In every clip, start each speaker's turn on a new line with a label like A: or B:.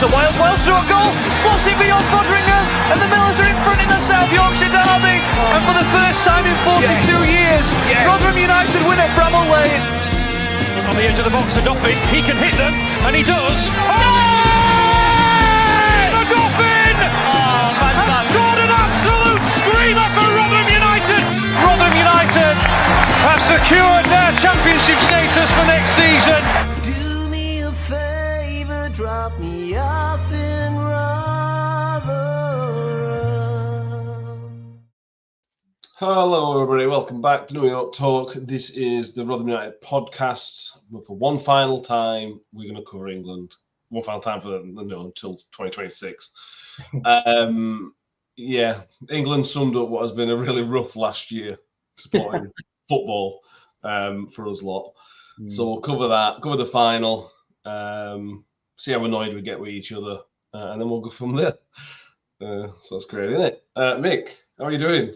A: to Wales. Wales through a goal, slots it beyond Foderingham, and the Millers are in front in the South Yorkshire derby. And for the first time in 42 years, Rotherham United win at Bramall Lane. On the edge of the box for Dauphin, he can hit them, and he does. The Dauphin has scored an absolute screamer for Rotherham United. Rotherham United have secured their championship status for next season.
B: Do me a favour, drop me off in Rotherham.
C: Hello everybody, welcome back to New York Talk. This is the Rotherham United podcast. For one final time, we're going to cover England. One final time for until 2026. England summed up what has been a really rough last year supporting football for us lot. So we'll cover that, cover the final, see how annoyed we get with each other, and then we'll go from there. So that's great, isn't it? Mick, how are you doing?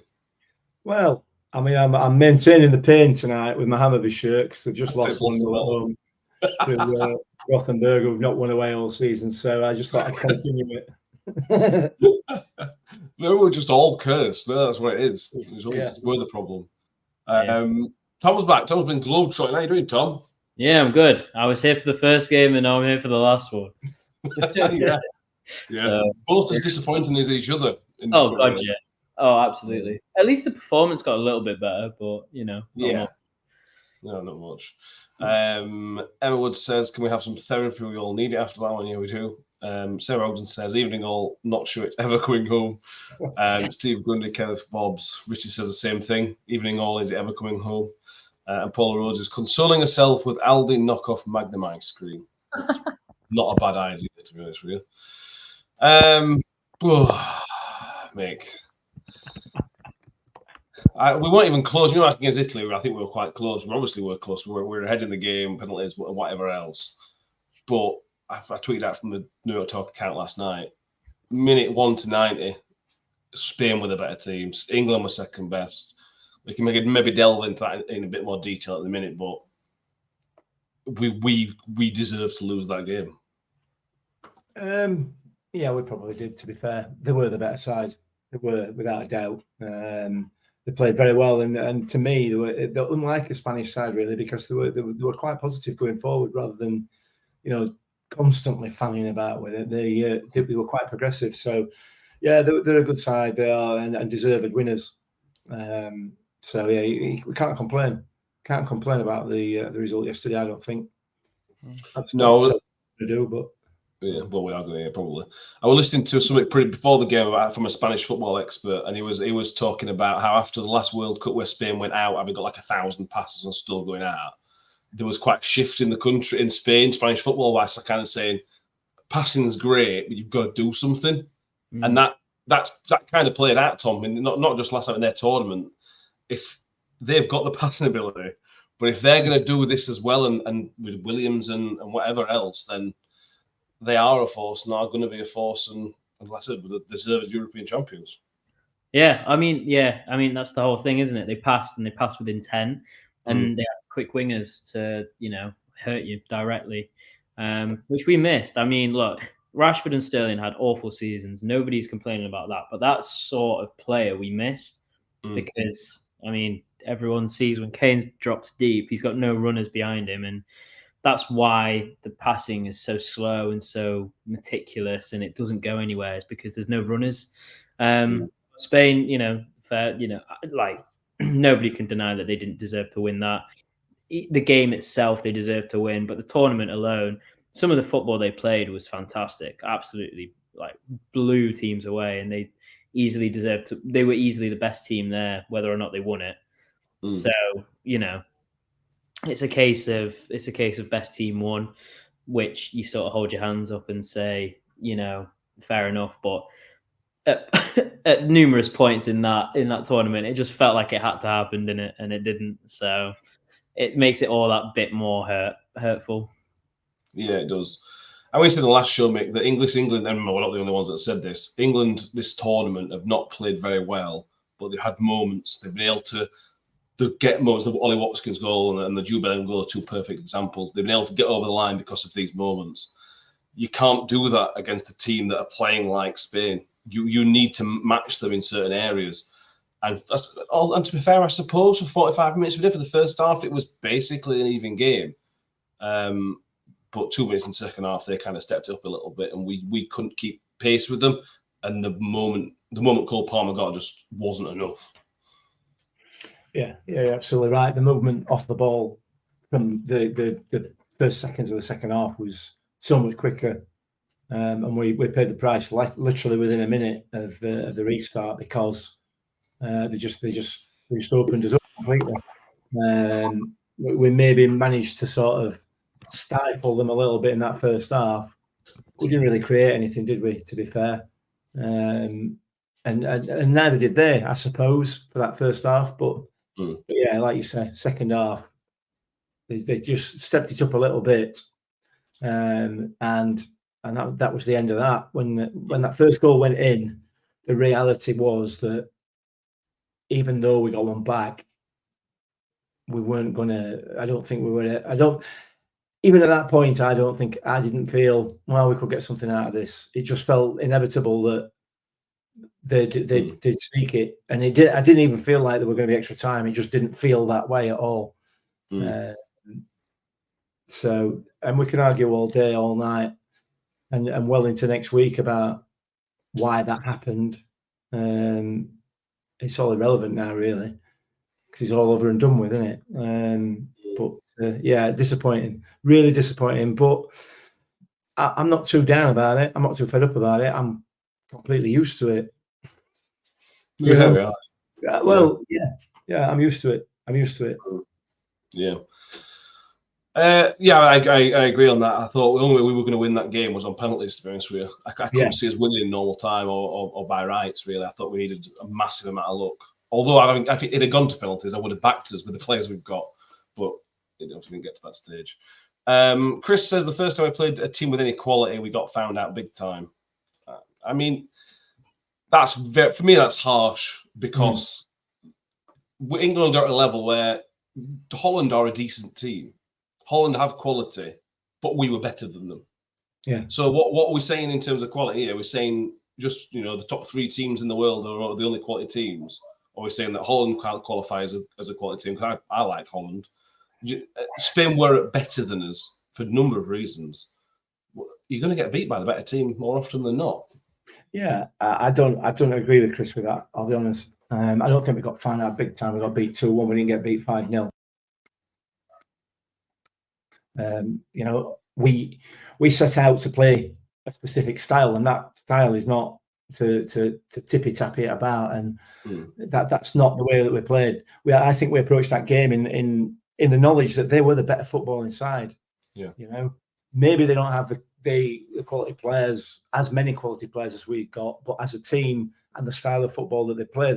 D: Well, I mean, I'm maintaining the pain tonight with my Hammerby shirt because we've just lost 1-0 at home to Gothenburg, who've not won away all season. So I just thought I'd continue it.
C: No, we're just all cursed. That's what it is. We're the problem. Tom's back. Tom's been globetrotting. How you doing, Tom?
E: Yeah, I'm good. I was here for the first game and now I'm here for the last one.
C: Yeah. So, both as disappointing as each other.
E: Oh, God, yeah. Oh, absolutely. At least the performance got a little bit better, but, not much.
C: No, not much. Emma Wood says, can we have some therapy? We all need it after that one. Yeah, we do. Sarah Ogden says, evening all, not sure it's ever coming home. Steve Grundy, Kenneth Bobs, Richie says the same thing. Evening all, is it ever coming home? And Paula Rose is consoling herself with Aldi knockoff Magnum ice cream. It's not a bad idea, to be honest with you. Mick. We weren't even close. Like against Italy, I think we were quite close. We obviously were close. We were ahead in the game, penalties, whatever else. But I tweeted out from the New York Talk account last night. Minute 1 to 90, Spain were the better teams. England were second best. We can maybe delve into that in a bit more detail at the minute, but we deserve to lose that game.
D: Yeah, we probably did, to be fair. They were the better side. They were, without a doubt. They played very well, and to me, they're unlike a Spanish side, really, because they were quite positive going forward rather than, constantly fanning about with it. They were quite progressive. So, yeah, they're a good side. They are, and deserved winners. So, yeah, we can't complain. Can't complain about the result yesterday, I don't think.
C: No.
D: To do, but...
C: Yeah, well, we are going to probably. I was listening to something pretty before the game from a Spanish football expert, and he was talking about how after the last World Cup where Spain went out, having got like 1,000 passes and still going out, there was quite a shift in the country in Spain, Spanish football wise, kind of saying passing's great, but you've got to do something, and that kind of played out, Tom. And not just last night in their tournament. If they've got the passing ability, but if they're going to do this as well, and with Williams and whatever else, then they are a force and are going to be a force, and like I said, they deserve as European champions.
E: Yeah, I mean, that's the whole thing, isn't it? They passed with intent, and they had quick wingers to, hurt you directly, which we missed. I mean, look, Rashford and Sterling had awful seasons. Nobody's complaining about that, but that sort of player we missed because, I mean, everyone sees when Kane drops deep, he's got no runners behind him, and that's why the passing is so slow and so meticulous, and it doesn't go anywhere. It's because there's no runners. Spain, like nobody can deny that they didn't deserve to win that. The game itself, they deserved to win, but the tournament alone, some of the football they played was fantastic. Absolutely, like blew teams away, and they easily deserved to. They were easily the best team there, whether or not they won it. So it's a case of best team won, which you sort of hold your hands up and say, fair enough. But at numerous points in that tournament, it just felt like it had to happen, didn't it? And it didn't. So it makes it all that bit more hurtful. Yeah,
C: it does. I always said in the last show, Mick, that England, and we're not the only ones that said this, England this tournament have not played very well, but they've had moments. They've been able to get moments. The Ollie Watkins goal and the Jude Bellingham goal are two perfect examples. They've been able to get over the line because of these moments. you can't do that against a team that are playing like Spain. You need to match them in certain areas. And to be fair, I suppose for 45 minutes we did. For the first half, it was basically an even game. But 2 minutes in the second half, they kind of stepped up a little bit, and we couldn't keep pace with them. And the moment Cole Palmer got just wasn't enough. Yeah,
D: you're absolutely right. The movement off the ball from the first seconds of the second half was so much quicker, and we paid the price literally within a minute of the restart, because they just opened us up completely. We maybe managed to sort of stifle them a little bit in that first half. We didn't really create anything, did we? To be fair, and neither did they, I suppose, for that first half. But yeah, like you said, second half, they just stepped it up a little bit, and that was the end of that. When that first goal went in, the reality was that even though we got one back, we weren't going to. I don't think we were. Even at that point, I didn't feel, well, we could get something out of this. It just felt inevitable that they'd sneak it, and it did. I didn't even feel like there were going to be extra time. It just didn't feel that way at all. So, and we can argue all day, all night, and well into next week about why that happened. It's all irrelevant now, really, because it's all over and done with, isn't it? But yeah, disappointing, really disappointing. But I'm not too down about it. I'm not too fed up about it. I'm completely used to it.
C: Yeah.
D: Well, yeah. I'm used to it.
C: Yeah. I agree on that. I thought the only way we were going to win that game was on penalties, to be honest with you. I couldn't see us winning in normal time or by rights, really. I thought we needed a massive amount of luck. Although if it had gone to penalties, I would have backed us with the players we've got. But it obviously didn't get to that stage. Chris says the first time I played a team with any quality, we got found out big time. I mean, for me, that's harsh, because England are at a level where Holland are a decent team. Holland have quality, but we were better than them.
D: Yeah.
C: So what are we saying in terms of quality here? We're saying just, the top 3 teams in the world are the only quality teams. Or we're saying that Holland can't qualify as a quality team? Because I like Holland. Spain were better than us for a number of reasons. You're going to get beat by the better team more often than not.
D: Yeah, I don't agree with Chris with that. I'll be honest. I don't think we got found out big time. We got beat 2-1. We didn't get beat 5-0. We set out to play a specific style, and that style is not to tippy tappy it about, and that's not the way that we played. I think we approached that game in the knowledge that they were the better football inside.
C: Yeah,
D: maybe they don't have the quality players, as many quality players as we've got, but as a team and the style of football that they play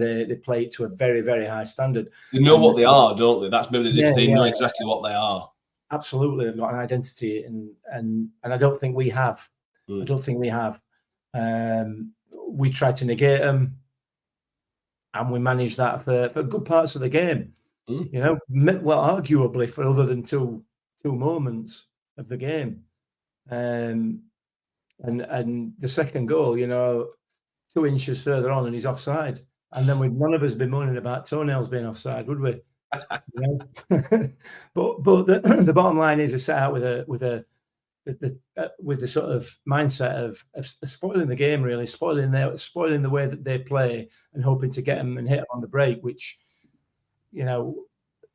D: it to a very, very high standard.
C: They know what they are, don't they? That's maybe they know exactly what they are.
D: Absolutely, they've got an identity, and I don't think we have. I don't think we have. We tried to negate them, and we managed that for good parts of the game. Well, arguably for other than two moments of the game, and the second goal, 2 inches further on, and he's offside, and then none of us be moaning about toenails being offside, would we? But the bottom line is we set out with the sort of mindset of spoiling the game, really spoiling the way that they play, and hoping to get them and hit them on the break, which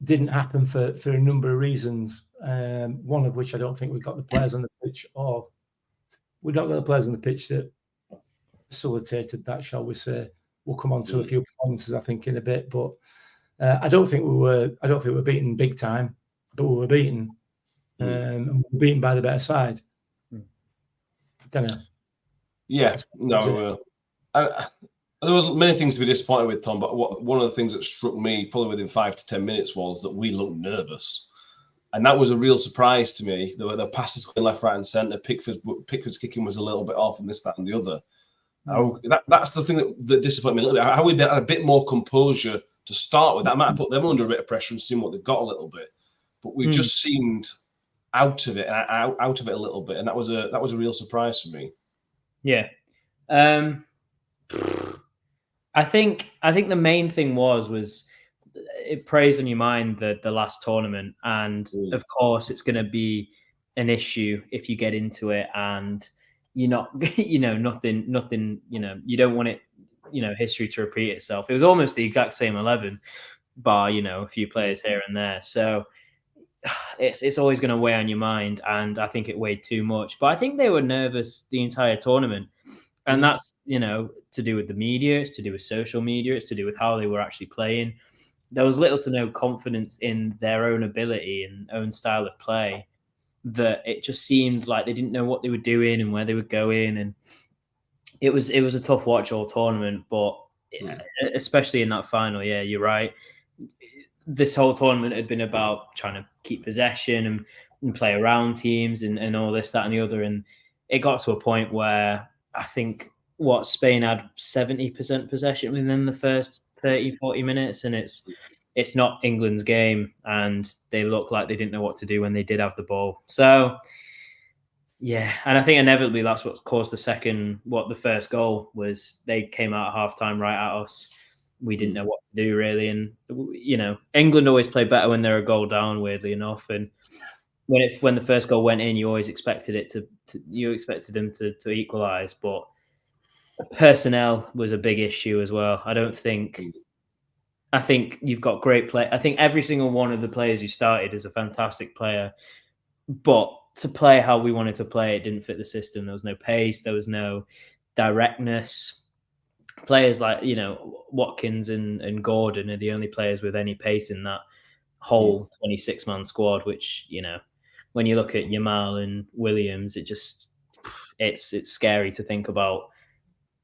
D: didn't happen for a number of reasons. One of which I don't think we've got the players on the pitch, or we don't got the players on the pitch that facilitated that, shall we say. We'll come on to a few performances, I think, in a bit, but I don't think we were beaten big time, but we were beaten. And we were beaten by the better side. I don't know.
C: Yeah, no. There was many things to be disappointed with, Tom, but one of the things that struck me probably within 5 to 10 minutes was that we looked nervous. And that was a real surprise to me. There were passes going left, right and centre. Pickford's kicking was a little bit off, and this, that and the other. That's the thing that disappointed me a little bit. How we had a bit more composure to start with. That might have put them under a bit of pressure and seen what they've got a little bit. But we just seemed out of it a little bit, and that was a real surprise for me.
E: Yeah. I think the main thing was it preys on your mind the last tournament, and of course it's going to be an issue if you get into it and you're not, nothing, you don't want it, history to repeat itself. It was almost the exact same 11, bar, a few players here and there. So it's always going to weigh on your mind, and I think it weighed too much. But I think they were nervous the entire tournament. And that's, to do with the media, it's to do with social media, it's to do with how they were actually playing. There was little to no confidence in their own ability and own style of play, that it just seemed like they didn't know what they were doing and where they were going. And it was a tough watch all tournament, but especially in that final, yeah, you're right. This whole tournament had been about trying to keep possession and play around teams and all this, that, and the other. And it got to a point where I think Spain had 70% possession within the first 30, 40 minutes, and it's not England's game, and they looked like they didn't know what to do when they did have the ball. So yeah, and I think inevitably that's what caused the first goal was. They came out at halftime right at us. We didn't know what to do really, and England always play better when they're a goal down, weirdly enough. And when the first goal went in, you always expected them to equalise, but personnel was a big issue as well. I think you've got great play. I think every single one of the players you started is a fantastic player, but to play how we wanted to play, it didn't fit the system. There was no pace, there was no directness. Players like Watkins and Gordon are the only players with any pace in that whole 26-man squad, which when you look at Yamal and Williams, it's scary to think about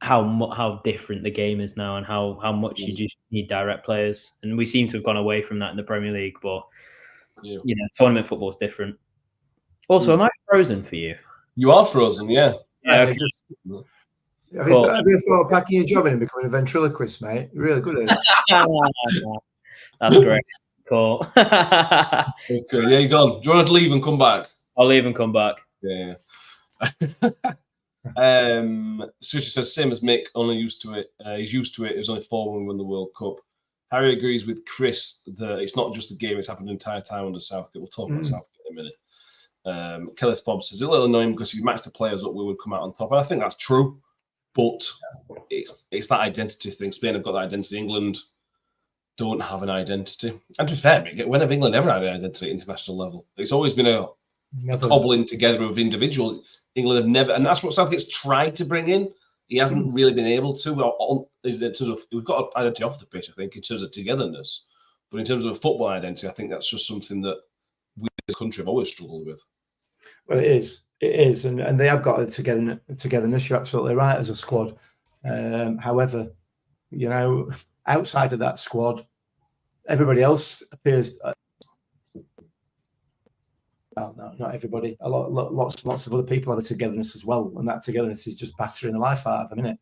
E: how different the game is now and how much you just need direct players. And we seem to have gone away from that in the Premier League, but tournament football is different. Also, am I frozen for you?
C: You are frozen, yeah.
E: Yeah, okay.
D: Have you thought of packing your job in and becoming a ventriloquist, mate? You're really good at it.
E: That's great. Cool.
C: Okay, yeah, you're gone. Do you want to leave and come back?
E: I'll leave and come back.
C: Yeah. Sushi says, same as Mick, only used to it. He's used to it. It was only 4 when we won the World Cup. Harry agrees with Chris that it's not just the game, it's happened the entire time under Southgate. We'll talk about Southgate in a minute. Kenneth Fobb says, a little annoying because if you match the players up, we would come out on top. And I think that's true, but it's that identity thing. Spain have got that identity. England don't have an identity. And to be fair, when have England ever had an identity at international level? It's always been a cobbling together of individuals. England have never, and that's what Southgate's tried to bring in. He hasn't really been able to. In terms of, we've got an identity off the pitch, I think, in terms of togetherness. But in terms of football identity, I think that's just something that we as a country have always struggled with.
D: Well, it is, and they have got a togetherness. You're absolutely right, as a squad. However, outside of that squad, everybody else appears. No, not everybody. Lots of other people have a togetherness as well, and that togetherness is just battering the life out of them, isn't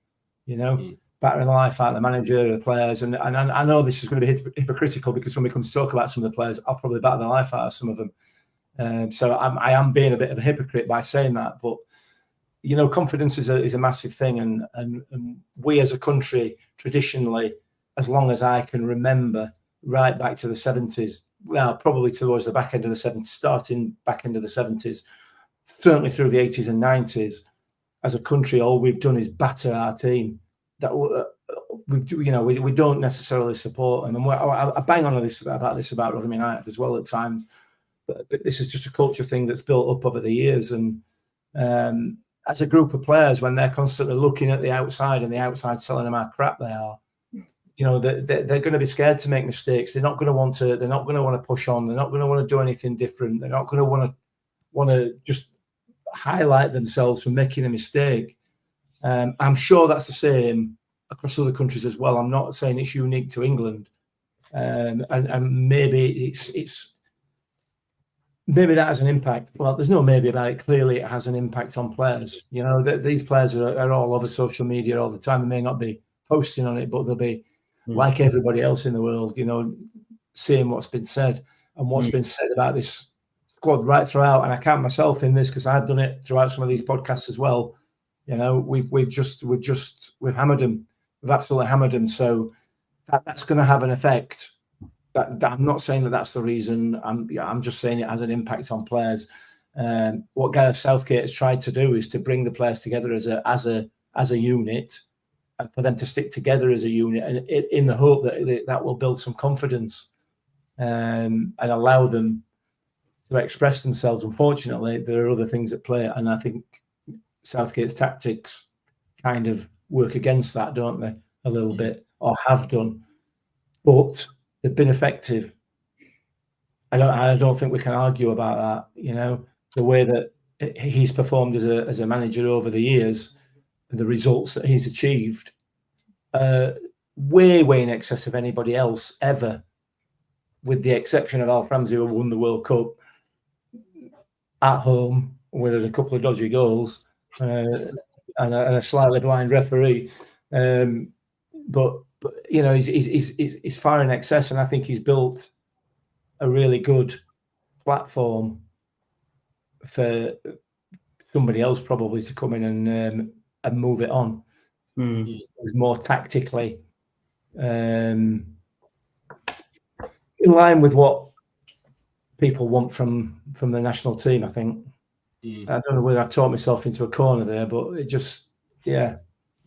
D: it? Battering the life out of the manager, the players, and I know this is going to be hypocritical because when we come to talk about some of the players, I'll probably batter the life out of some of them. So I am being a bit of a hypocrite by saying that, but confidence is a massive thing, and we as a country traditionally, as long as I can remember, right back to the 70s. Well, probably towards the back end of the 70s, starting back end of the 70s, certainly through the 80s and 90s, as a country, all we've done is batter our team. That we don't necessarily support them, and I bang on about Rotherham United as well at times. But this is just a culture thing that's built up over the years, and as a group of players, when they're constantly looking at the outside and the outside telling them how crap they are. They're going to be scared to make mistakes. They're not going to want to. They're not going to want to push on. They're not going to want to do anything different. They're not going to want to just highlight themselves for making a mistake. I'm sure that's the same across other countries as well. I'm not saying it's unique to England, and maybe maybe that has an impact. Well, there's no maybe about it. Clearly, it has an impact on players. These players are all over social media all the time. They may not be posting on it, but they'll be. Like everybody else in the world, seeing what's been said and what's been said about this squad right throughout, and I count myself in this because I've done it throughout some of these podcasts as well. You know, we've hammered them. We've absolutely hammered them. So that's going to have an effect. That I'm not saying that that's the reason. I'm just saying it has an impact on players. What Gareth Southgate has tried to do is to bring the players together as a unit, and for them to stick together as a unit, and in the hope that will build some confidence and allow them to express themselves. Unfortunately, there are other things at play, and I think Southgate's tactics kind of work against that, don't they? A little bit, or have done, but they've been effective. I don't think we can argue about that. You know, the way that he's performed as a manager over the years, and the results that he's achieved, way in excess of anybody else ever, with the exception of Alf Ramsey, who won the World Cup at home with a couple of dodgy goals and a slightly blind referee. But you know, he's far in excess, and I think he's built a really good platform for somebody else probably to come in and move it on. It's more tactically in line with what people want from the national team, I think. I don't know whether I've talked myself into a corner there, but it just, yeah.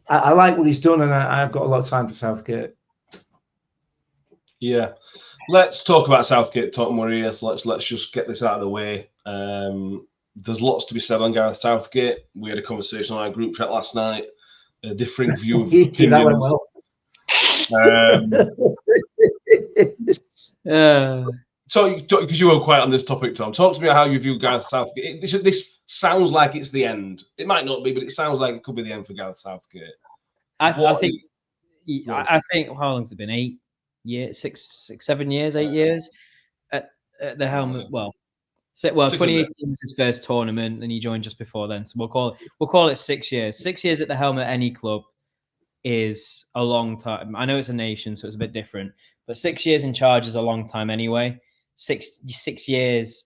D: I like what he's done, and I've got a lot of time for Southgate.
C: Yeah. Let's talk about Southgate, talk more here. So let's just get this out of the way. There's lots to be said on Gareth Southgate. We had a conversation on our group chat last night, a differing view of opinions.
D: That went
C: well. So, because you were quiet on this topic, Tom, talk to me about how you view Gareth Southgate. This sounds like it's the end. It might not be, but it sounds like it could be the end for Gareth Southgate.
E: I think how long's it been? 8 years, 6, 7 years, 8 years at the helm. Well, 2018 was his first tournament, and he joined just before then. So we'll call it 6 years. 6 years at the helm at any club is a long time. I know it's a nation, so it's a bit different, but 6 years in charge is a long time anyway. 6 years,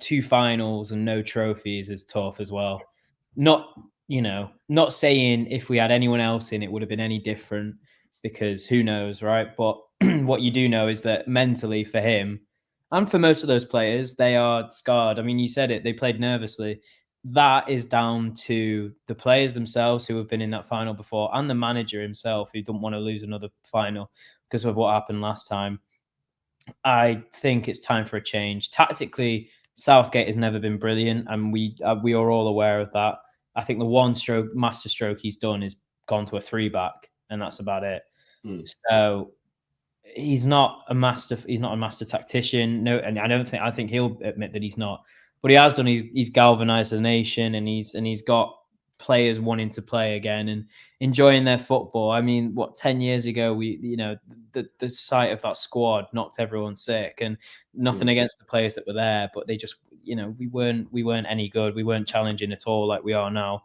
E: 2 finals and no trophies is tough as well. Not saying if we had anyone else in, it would have been any different, because who knows, right? But what you do know is that mentally for him, and for most of those players, they are scarred. I mean, you said it, they played nervously. That is down to the players themselves who have been in that final before, and the manager himself, who don't want to lose another final because of what happened last time. I think it's time for a change. Tactically, Southgate has never been brilliant, and we are all aware of that. I think the one master stroke he's done is gone to a 3-back, and that's about it. So he's not a master tactician. No, and I think he'll admit that he's not. But he has done. He's galvanized the nation, and he's got players wanting to play again and enjoying their football. I mean, 10 years ago, the sight of that squad knocked everyone sick, and nothing against the players that were there, but they just, we weren't any good. We weren't challenging at all like we are now.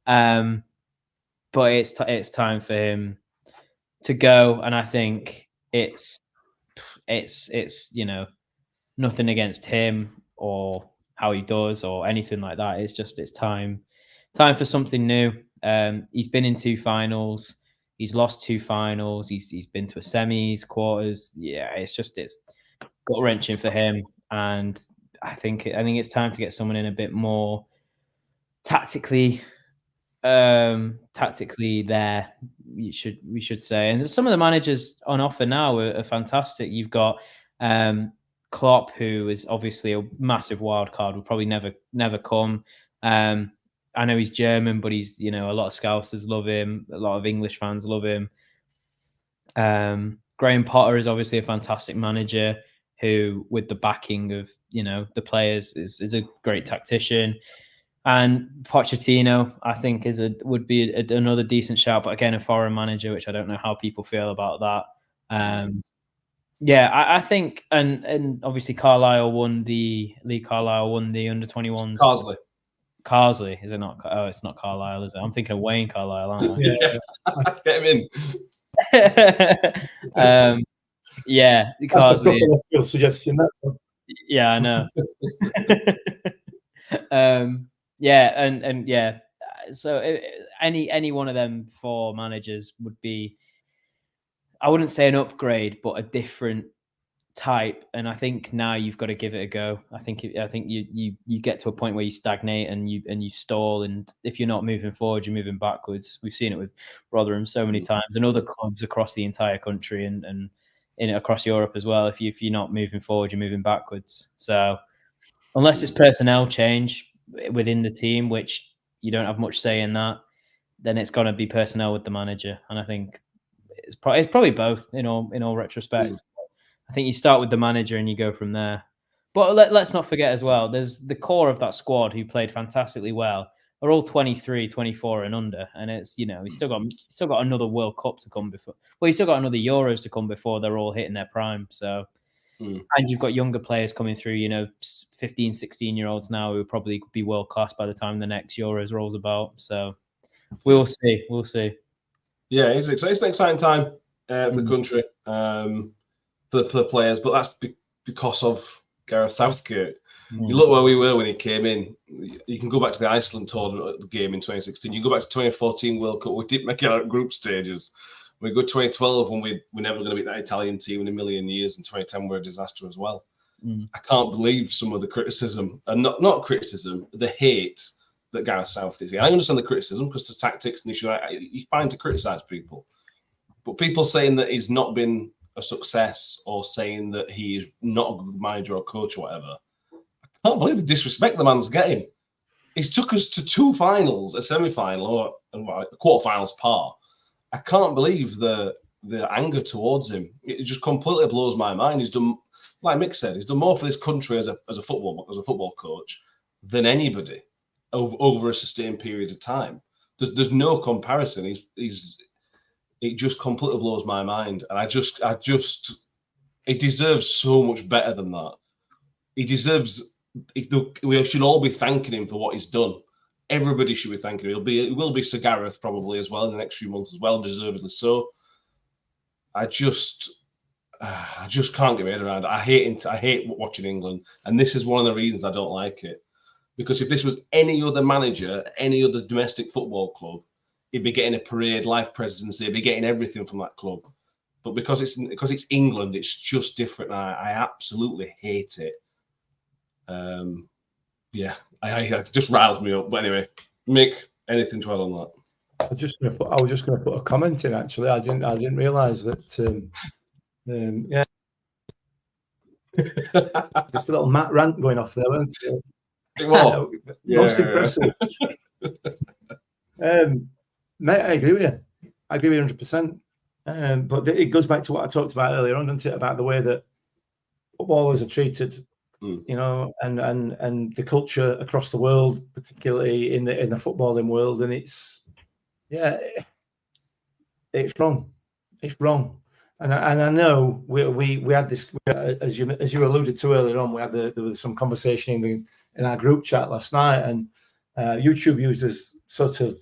E: But it's time for him to go, and I think it's nothing against him or how he does or anything like that. It's time for something new. He's been in 2 finals. He's lost 2 finals. He's been to a semis, quarters. Yeah, it's gut wrenching for him. And I think it's time to get someone in a bit more tactically there. We should say. And some of the managers on offer now are fantastic. You've got Klopp, who is obviously a massive wild card, will probably never come. I know he's German, but he's, a lot of Scousers love him. A lot of English fans love him. Graham Potter is obviously a fantastic manager who, with the backing of, the players, is a great tactician. And Pochettino, I think, would be another decent shout, but again, a foreign manager, which I don't know how people feel about that. Yeah, I think, and obviously Lee Carlisle won the under-21s. Carsley, is it not? Oh, it's not Carlisle, is it? I'm thinking of Wayne Carlisle, aren't I?
C: Yeah. Get him
E: in. Yeah,
D: Carsley. That's a suggestion.
E: Yeah, I know. Yeah, and yeah. So any one of them 4 managers would be, I wouldn't say an upgrade, but a different type. And I think now you've got to give it a go. I think you get to a point where you stagnate and you stall, and if you're not moving forward, you're moving backwards. We've seen it with Rotherham so many times, and other clubs across the entire country and across Europe as well. If you're not moving forward, you're moving backwards. So unless it's personnel change within the team, which you don't have much say in that, then it's going to be personnel with the manager. And I think it's probably both in all retrospect. I think you start with the manager and you go from there. But let's not forget as well, there's the core of that squad who played fantastically well are all 23, 24 and under. And it's, he's still got another World Cup to come before. Well, he's still got another Euros to come before they're all hitting their prime. So, and you've got younger players coming through, 15, 16-year-olds now who will probably be world class by the time the next Euros rolls about. So we'll see. We'll see.
C: Yeah, it's an exciting time for the country, for the players, but that's because of Gareth Southgate. You look where we were when he came in. You can go back to the Iceland tournament game in 2016. You go back to 2014 World Cup. We didn't make it out of group stages. We go 2012 when we're never going to beat that Italian team in a million years. And 2010 were a disaster as well. I can't believe some of the criticism, and not criticism, the hate that Gareth Southgate. I understand the criticism because there's tactics and you find to criticise people, but people saying that he's not been a success or saying that he is not a good manager or coach or whatever, I can't believe the disrespect the man's getting. He's took us to 2 finals, a semi-final or a quarter-finals par. I can't believe the anger towards him. It just completely blows my mind. He's done, like Mick said, he's done more for this country as a football coach than anybody over a sustained period of time. There's no comparison. It just completely blows my mind, and he deserves so much better than that. We should all be thanking him for what he's done. Everybody should be thanking him. It will be Sir Gareth probably as well in the next few months as well, deservedly so. I just can't get my head around it. I hate watching England, and this is one of the reasons I don't like it. Because if this was any other manager, any other domestic football club, he'd be getting a parade, life presidency, he'd be getting everything from that club. But because it's England, it's just different. I absolutely hate it. It just riles me up. But anyway, Mick, anything to add on that?
D: I was just going to put a comment in. Actually, I didn't realise that. Yeah, just a little Matt rant going off there, wasn't it?
C: It was.
D: Most impressive. Mate, I agree with you. I agree with you 100%. But it goes back to what I talked about earlier on, doesn't it? About the way that footballers are treated, and the culture across the world, particularly in the footballing world, and it's wrong. It's wrong. And I know we had this, as you alluded to earlier on, there was some conversation in our group chat last night, and YouTube users sort of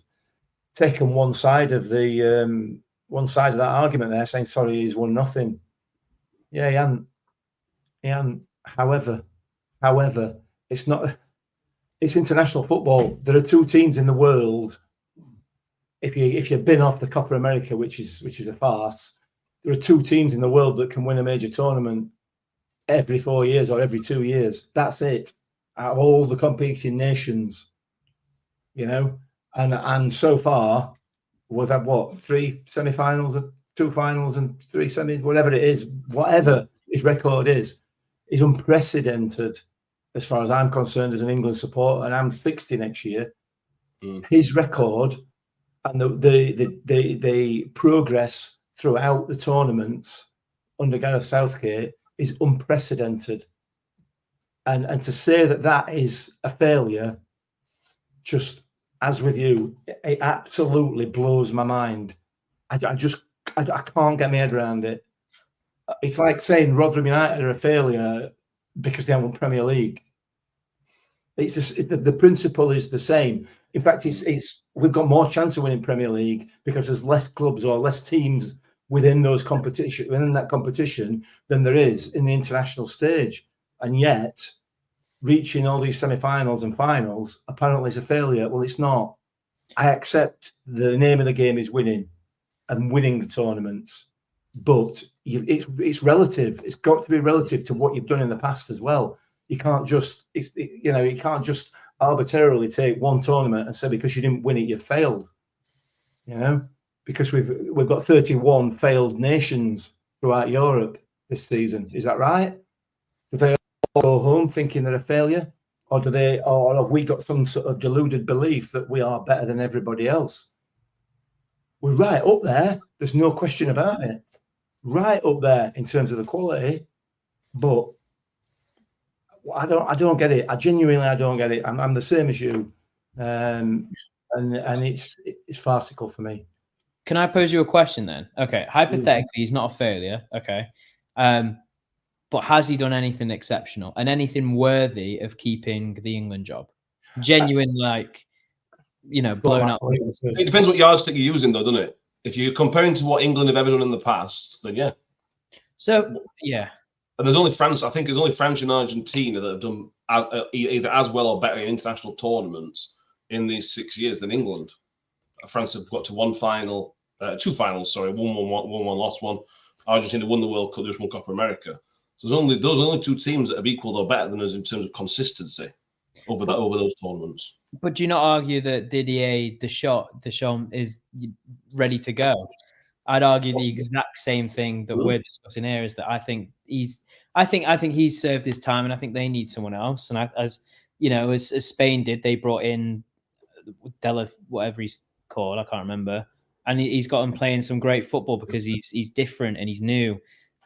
D: taken one side of that argument there, saying sorry, he's won nothing. Yeah, he hadn't. However, it's not. It's international football. There are 2 teams in the world. If you've been off the Copa America, which is a farce, there are 2 teams in the world that can win a major tournament every 4 years or every 2 years. That's it. Out of all the competing nations, and so far we've had 3 semi-finals, 2 finals, and 3 semis. Whatever it is, whatever his record is unprecedented as far as I'm concerned as an England supporter, and I'm 60 next year. His record and the progress throughout the tournaments under Gareth Southgate is unprecedented. And to say that is a failure, just as with you, it absolutely blows my mind. I can't get my head around it. It's like saying Rotherham United are a failure because they haven't won Premier League. It's just, the principle is the same. In fact, we've got more chance of winning Premier League because there's less clubs or less teams within that competition than there is in the international stage. and yet reaching all these semi-finals and finals apparently is a failure. Well, it's not. I accept the name of the game is winning and winning the tournaments, but it's relative. It's got to be relative to what you've done in the past as well. You can't just, you can't just arbitrarily take one tournament and say because you didn't win it, you failed. Because we've got 31 failed nations throughout Europe this season. Is that right? Do they all go home thinking they're a failure, or have we got some sort of deluded belief that we are better than everybody else? We're right up there. There's no question about it. Right up there in terms of the quality, but I don't get it. I don't get it. I'm the same as you, and it's farcical for me.
E: Can I pose you a question then? Okay, hypothetically, he's not a failure. Okay, but has he done anything exceptional and anything worthy of keeping the England job? Genuine, blown up.
C: It depends what yardstick you're using, though, doesn't it? If you're comparing to what England have ever done in the past, then yeah.
E: So yeah.
C: And there's only France. I think there's only France and Argentina that have done either as well or better in international tournaments in these 6 years than England. France have got to two finals. Sorry, won one, lost one. Argentina won the World Cup, just won Copa America. So those are only two teams that have equaled or better than us in terms of consistency over those tournaments. But
E: do you not argue that Didier Deschamps is ready to go? I'd argue the exact same thing that we're discussing here, is that I think he's served his time, and I think they need someone else. And as Spain did, they brought in Della, whatever he's called, I can't remember, and he's got him playing some great football because he's different and he's new.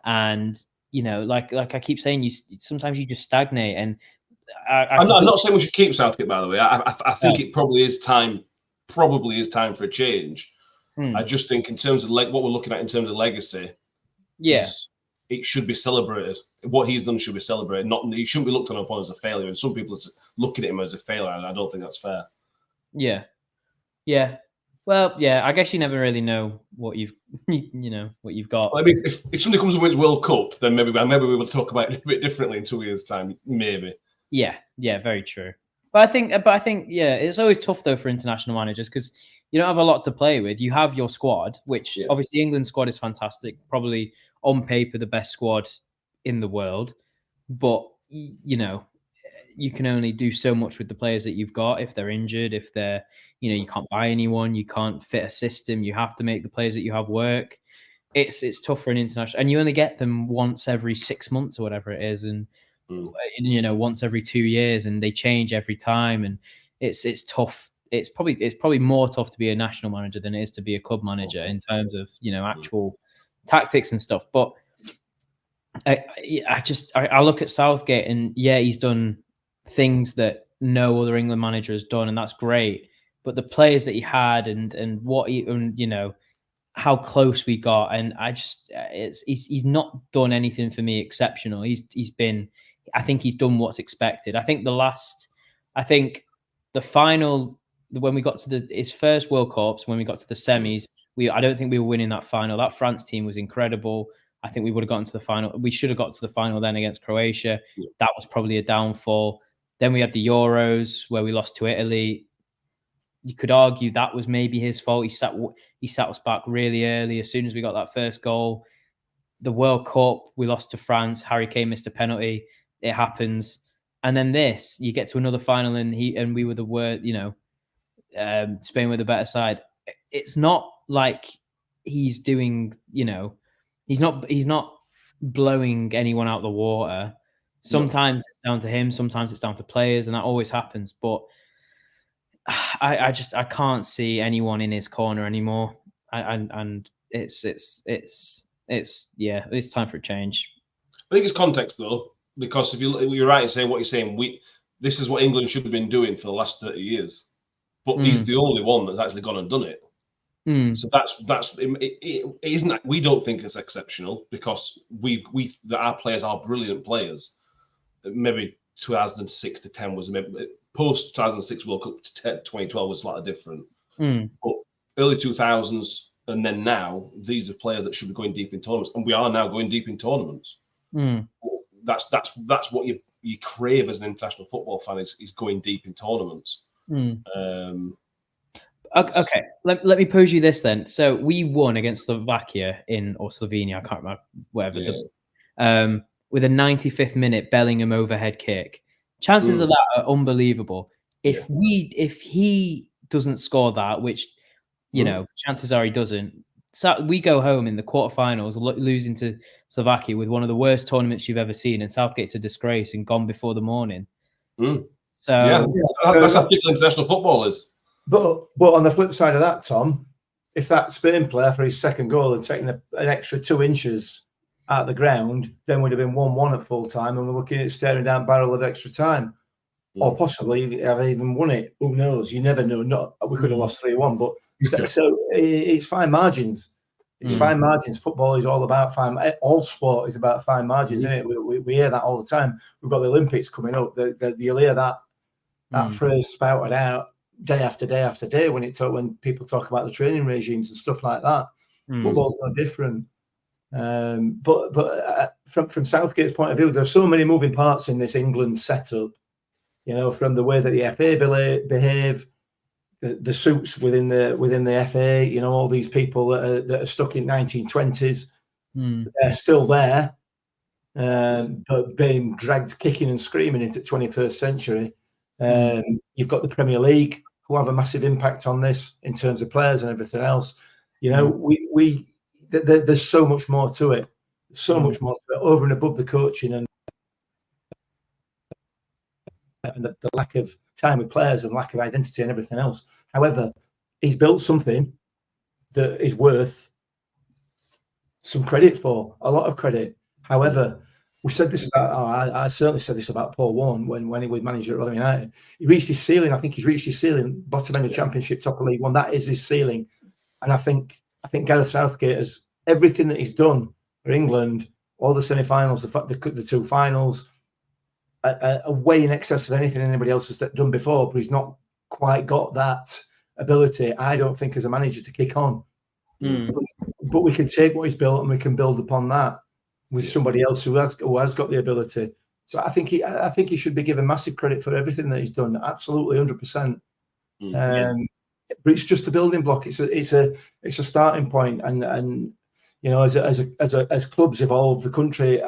E: And like I keep saying, sometimes you just stagnate. And
C: I'm not saying we should keep Southgate, by the way. I think it probably is time for a change. I just think in terms of what we're looking at in terms of legacy, it should be celebrated. What he's done should be celebrated. He shouldn't be looked upon as a failure. And some people are looking at him as a failure, and I don't think that's fair. Yeah.
E: Well, yeah. I guess you never really know what you've got.
C: I mean, if somebody comes and wins World Cup, then maybe we will talk about it a bit differently in 2 years' time. Maybe.
E: Yeah, very true. But I think, it's always tough though for international managers because you don't have a lot to play with. You have your squad, which obviously England's squad is fantastic, probably on paper the best squad in the world. But you can only do so much with the players that you've got. If they're injured, if they're, you can't buy anyone, you can't fit a system. You have to make the players that you have work. It's tough for an international, and you only get them once every 6 months or whatever it is, and once every 2 years, and they change every time, and it's tough. It's probably more tough to be a national manager than it is to be a club manager in terms of actual tactics and stuff. But I look at Southgate, and he's done things that no other England manager has done, and that's great. But the players that he had, and what how close we got, and he's not done anything for me exceptional. I think he's done what's expected. I think the final, when we got to his first World Cups, when we got to the semis, I don't think we were winning that final. That France team was incredible. I think we would have gotten to the final. We should have got to the final then against Croatia. Yeah. That was probably a downfall. Then we had the Euros where we lost to Italy. You could argue that was maybe his fault. He sat us back really early as soon as we got that first goal. The World Cup, we lost to France. Harry Kane missed a penalty. It happens. And then you get to another final, and we were the worst, Spain were the better side. It's not like he's doing, he's not blowing anyone out the water. Sometimes it's down to him, sometimes it's down to players, and that always happens. But I can't see anyone in his corner anymore. And it's time for a change.
C: I think it's context though, because if you're right in saying what you're saying, this is what England should have been doing for the last 30 years, but he's the only one that's actually gone and done it. So it isn't. We don't think it's exceptional because our players are brilliant players. Maybe 2006 to 10 was post 2006 World Cup to 2012 was slightly different. But early 2000s and then now, these are players that should be going deep in tournaments, and we are now going deep in tournaments. That's what you crave as an international football fan is going deep in tournaments.
E: Okay, let me pose you this then. So we won against Slovakia or Slovenia, I can't remember, whatever. With a 95th minute Bellingham overhead kick. Chances of that are unbelievable. If he doesn't score that, which chances are he doesn't. So we go home in the quarterfinals, losing to Slovakia with one of the worst tournaments you've ever seen, and Southgate's a disgrace and gone before the morning. So
C: that's how people international football is.
D: But on the flip side of that, Tom, if that Spain player for his second goal had taken an extra 2 inches out of the ground, then we'd have been 1-1 at full time, and we're looking at staring down barrel of extra time, or possibly have even won it. Who knows? You never know. We could have lost 3-1, but so it's fine margins. It's fine margins. Football is all about fine. All sport is about fine margins, isn't it? We hear that all the time. We've got the Olympics coming up. You'll hear that phrase spouted out day after day after day when people talk about the training regimes and stuff like that. Football's no different. But from Southgate's point of view, there's so many moving parts in this England setup. From the way that the FA behave, the suits within the FA. All these people that are stuck in 1920s, they're still there, but being dragged kicking and screaming into 21st century. You've got the Premier League, who have a massive impact on this in terms of players and everything else. There's so much more to it. So much more to it, over and above the coaching and the lack of time with players and lack of identity and everything else. However, he's built something that is worth some credit for, a lot of credit. However, we said this about, I certainly said this about Paul Warne when he was manager at Rotherham United. He reached his ceiling. I think he's reached his ceiling, bottom end of Championship, top of League One. That is his ceiling. And I think Gareth Southgate has everything that he's done for England, all the semi-finals, the 2 finals, are way in excess of anything anybody else has done before, but he's not quite got that ability, I don't think, as a manager to kick on. But we can take what he's built and we can build upon that with somebody else who has got the ability. So I think he should be given massive credit for everything that he's done. Absolutely, 100%. But it's just a building block. It's a starting point, and as clubs evolve, the country,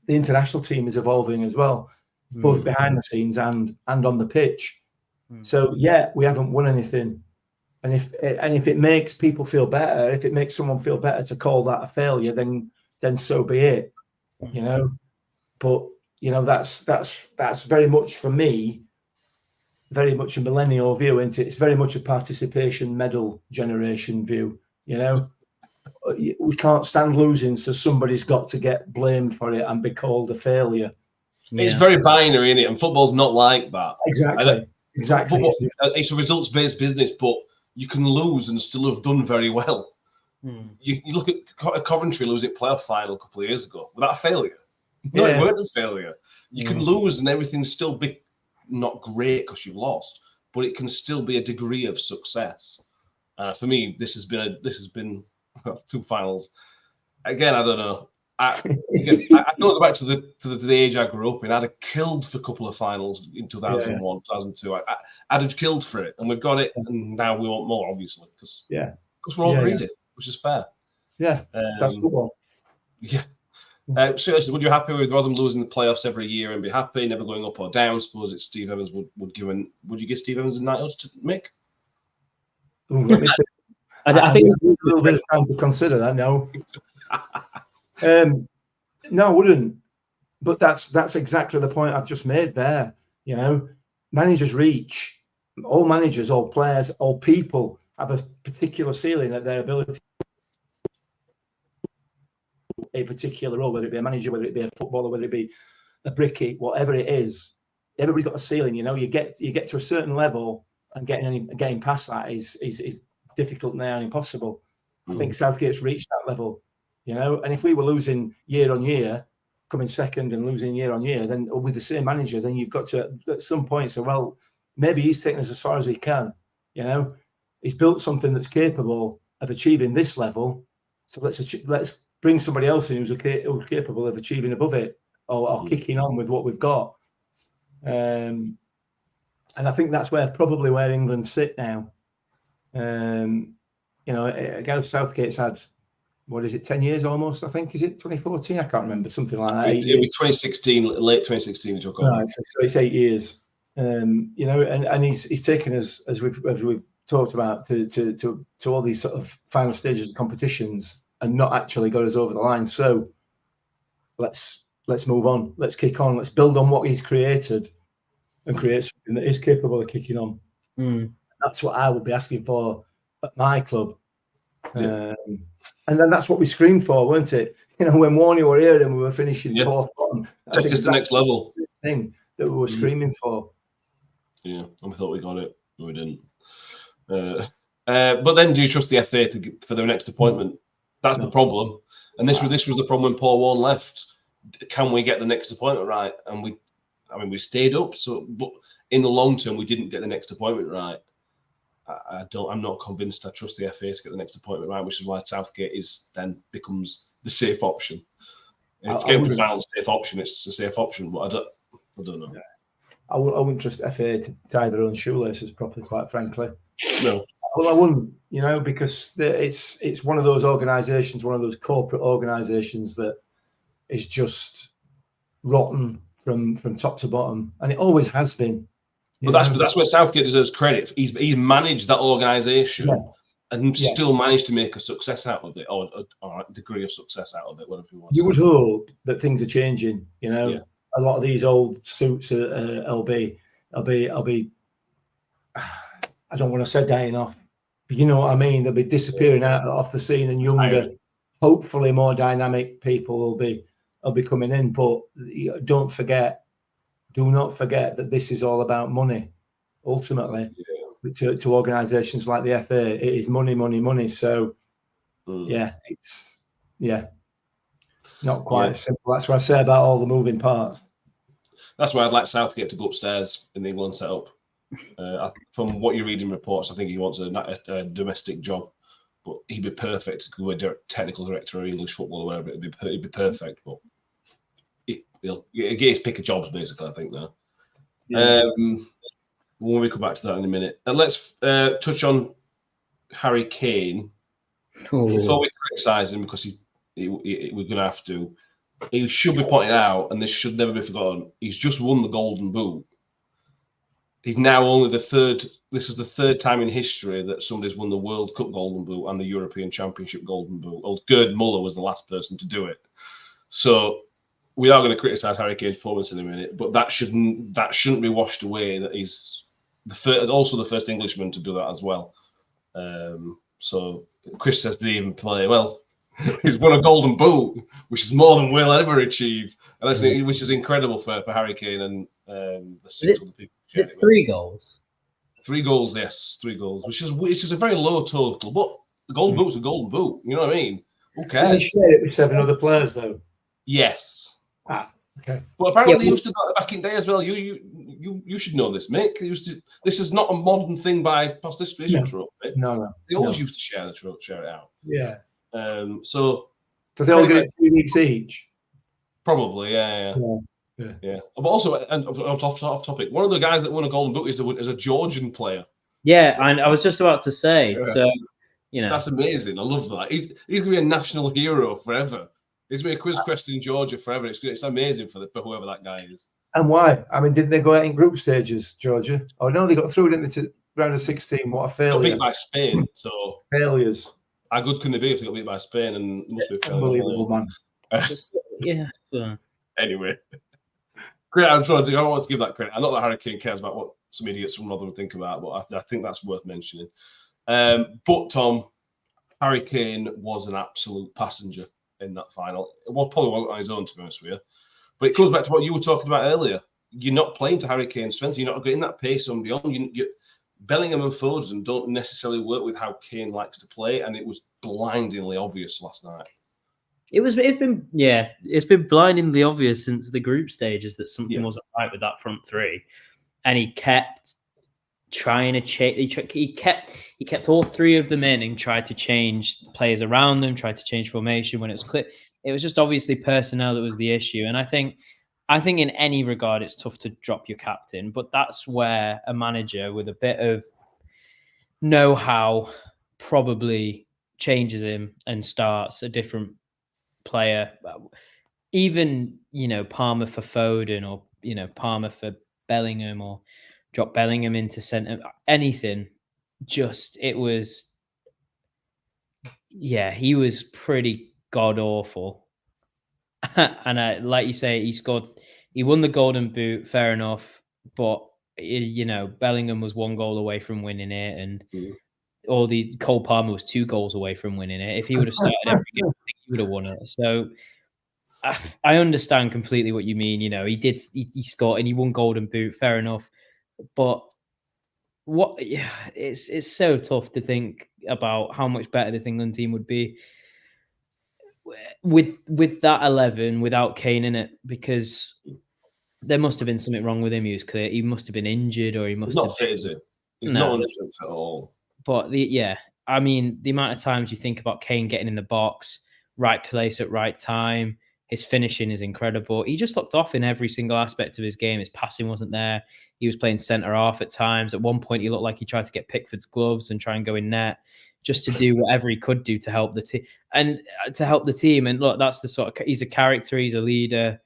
D: the international team is evolving as well, both behind the scenes and on the pitch. So we haven't won anything, and if it makes people feel better, if it makes someone feel better to call that a failure, then so be it. But that's very much, for me, very much a millennial view, isn't it? It's very much a participation medal generation view. We can't stand losing, so somebody's got to get blamed for it and be called a failure.
C: It's very binary, isn't it? And football's not like that.
D: Exactly.
C: Football, it's a results-based business, but you can lose and still have done very well. You look at Coventry losing playoff final a couple of years ago. Was that a failure? No, it weren't a failure. You can lose and everything still be not great because you've lost, but it can still be a degree of success. For me, this has been 2 finals. Again, I don't know. I don't go back to the age I grew up in. I'd have killed for a couple of finals in 2001, 2002. I'd have killed for it, and we've got it, and now we want more, obviously, because we're all greedy, which is fair.
D: That's football.
C: Seriously, would you be happy with Rotherham losing the playoffs every year and be happy, never going up or down? I suppose it's Steve Evans would you give Steve Evans a knighthood to Mick?
D: I think a little bit of time to consider that. No, no, I wouldn't. But that's exactly the point I've just made there. Managers reach. All managers, all players, all people have a particular ceiling at their ability. A particular role, whether it be a manager, whether it be a footballer, whether it be a brickie, whatever it is, everybody's got a ceiling. You get to a certain level, and getting past that is difficult now and impossible. I think Southgate's reached that level, And if we were losing year on year, coming second and losing year on year, then with the same manager, then you've got to at some point say, well, maybe he's taken us as far as he can. He's built something that's capable of achieving this level. So let's bring somebody else in who's capable of achieving above it. or kicking on with what we've got. And I think that's probably where England sit now. Gareth Southgate's had, 10 years almost, I think. Is it 2014? I can't remember, something like that.
C: It'll be 2016, late 2016 he took over.
D: Right, so it's 8 years. And he's taken us, as we've talked about, to all these sort of final stages of competitions and not actually got us over the line. So let's move on. Let's kick on. Let's build on what he's created and create something that is capable of kicking on. That's what I would be asking for at my club.
C: Yeah.
D: And then that's what we screamed for, weren't it? When Warney were here and we were finishing fourth bottom.
C: Take us to the next level.
D: Thing that we were screaming for.
C: Yeah, and we thought we got it, but we didn't. But then, do you trust the FA for their next appointment? That's the problem. And this was the problem when Paul Warne left. Can we get the next appointment right? And we stayed up. So, but in the long term, we didn't get the next appointment right. I'm not convinced I trust the FA to get the next appointment right, which is why Southgate becomes the safe option. If you get to final safe option, it's a safe option, but I don't know.
D: I wouldn't trust FA to tie their own shoelaces properly, quite frankly.
C: No.
D: Well, I wouldn't, because it's one of those organisations, one of those corporate organisations that is just rotten from top to bottom, and it always has been.
C: But that's where Southgate deserves credit. He's managed that organisation and still managed to make a success out of it, or a degree of success out of it, whatever you want to say.
D: You would hope that things are changing. A lot of these old suits will be I don't want to say dying off, but you know what I mean. They'll be disappearing off the scene, and younger, hopefully more dynamic people will be coming in. But do not forget that this is all about money. Ultimately, to organisations like the FA, it is money. So, it's not quite as simple. That's what I say about all the moving parts.
C: That's why I'd like Southgate to go upstairs in the England setup. From what you read in reports, I think he wants a domestic job, but he'd be perfect to go a technical director of English football or whatever. He'd be perfect, but he'll get his pick of jobs, basically, I think, now. When we come back to that in a minute. And let's touch on Harry Kane. Before we criticise him, because we're going to have to, he should be pointed out, and this should never be forgotten, he's just won the Golden Boot. He's now only this is the third time in history that somebody's won the World Cup Golden Boot and the European Championship Golden Boot. Old Gerd Muller was the last person to do it. So we are going to criticise Harry Kane's performance in a minute, but that shouldn't be washed away that he's also the first Englishman to do that as well. So Chris says, did he even play? Well, he's won a Golden Boot, which is more than we'll ever achieve, and which is incredible for Harry Kane and the 6 other people.
E: Is it 3 goals?
C: 3 goals, yes, 3 goals, which is a very low total. But the Golden Boot's a Golden Boot. You know what I mean? Who cares?
D: Did he share it with 7 other players though?
C: Yes.
D: Okay.
C: But apparently they used to do that back in day as well. You should know this, Mick. This is not a modern thing by participation trophy.
D: No.
C: They always used to share it out.
D: Yeah.
C: So
D: they all get it 3 weeks each.
C: Probably, yeah. But also, and off topic, one of the guys that won a Golden Boot is a Georgian player.
E: Yeah, and I was just about to say. So,
C: that's amazing. I love that. He's going to be a national hero forever. He's going to be a quiz question in Georgia forever. It's amazing for whoever that guy is. And
D: why? I mean, didn't they go out in group stages, Georgia? Oh no, they got through, didn't they, to round of 16? What a failure!
C: Got beat by Spain. So
D: failures.
C: How good can they be if they got beat by Spain? And must be
D: unbelievable, man.
C: Anyway, great. I want to give that credit. I know that Harry Kane cares about what some idiots from Rotherham think about, but I think that's worth mentioning. But Tom, Harry Kane was an absolute passenger in that final. Well, probably wasn't on his own, to be honest with you. But it goes back to what you were talking about earlier. You're not playing to Harry Kane's strengths. You're not getting that pace on beyond. Bellingham and Foden don't necessarily work with how Kane likes to play, and it was blindingly obvious last night. It's
E: been blindingly obvious since the group stages that something wasn't right with that front three, and he kept trying to change. He kept all 3 of them in and tried to change players around them, tried to change formation when it was clear. It was just obviously personnel that was the issue, and I think I think in any regard, it's tough to drop your captain, but that's where a manager with a bit of know-how probably changes him and starts a different player. Even, Palmer for Foden, or, Palmer for Bellingham, or drop Bellingham into centre, anything. It was, he was pretty god awful. And like you say, he won the Golden Boot, fair enough, but Bellingham was 1 goal away from winning it, and Cole Palmer was 2 goals away from winning it. If he would have started every game, I think he would have won it. So I understand completely what you mean. He scored and he won Golden Boot, fair enough, but it's so tough to think about how much better this England team would be with that 11 without Kane in it, because there must have been something wrong with him. He was clear. He must have been injured, or he must have
C: not fit, is it? He's
E: No.
C: not 100% fit at all.
E: But the amount of times you think about Kane getting in the box, right place at right time, his finishing is incredible. He just looked off in every single aspect of his game. His passing wasn't there. He was playing centre half at times. At one point, he looked like he tried to get Pickford's gloves and try and go in net, just to do whatever he could do to help the team. And look, that's the sort of, he's a character, he's a leader.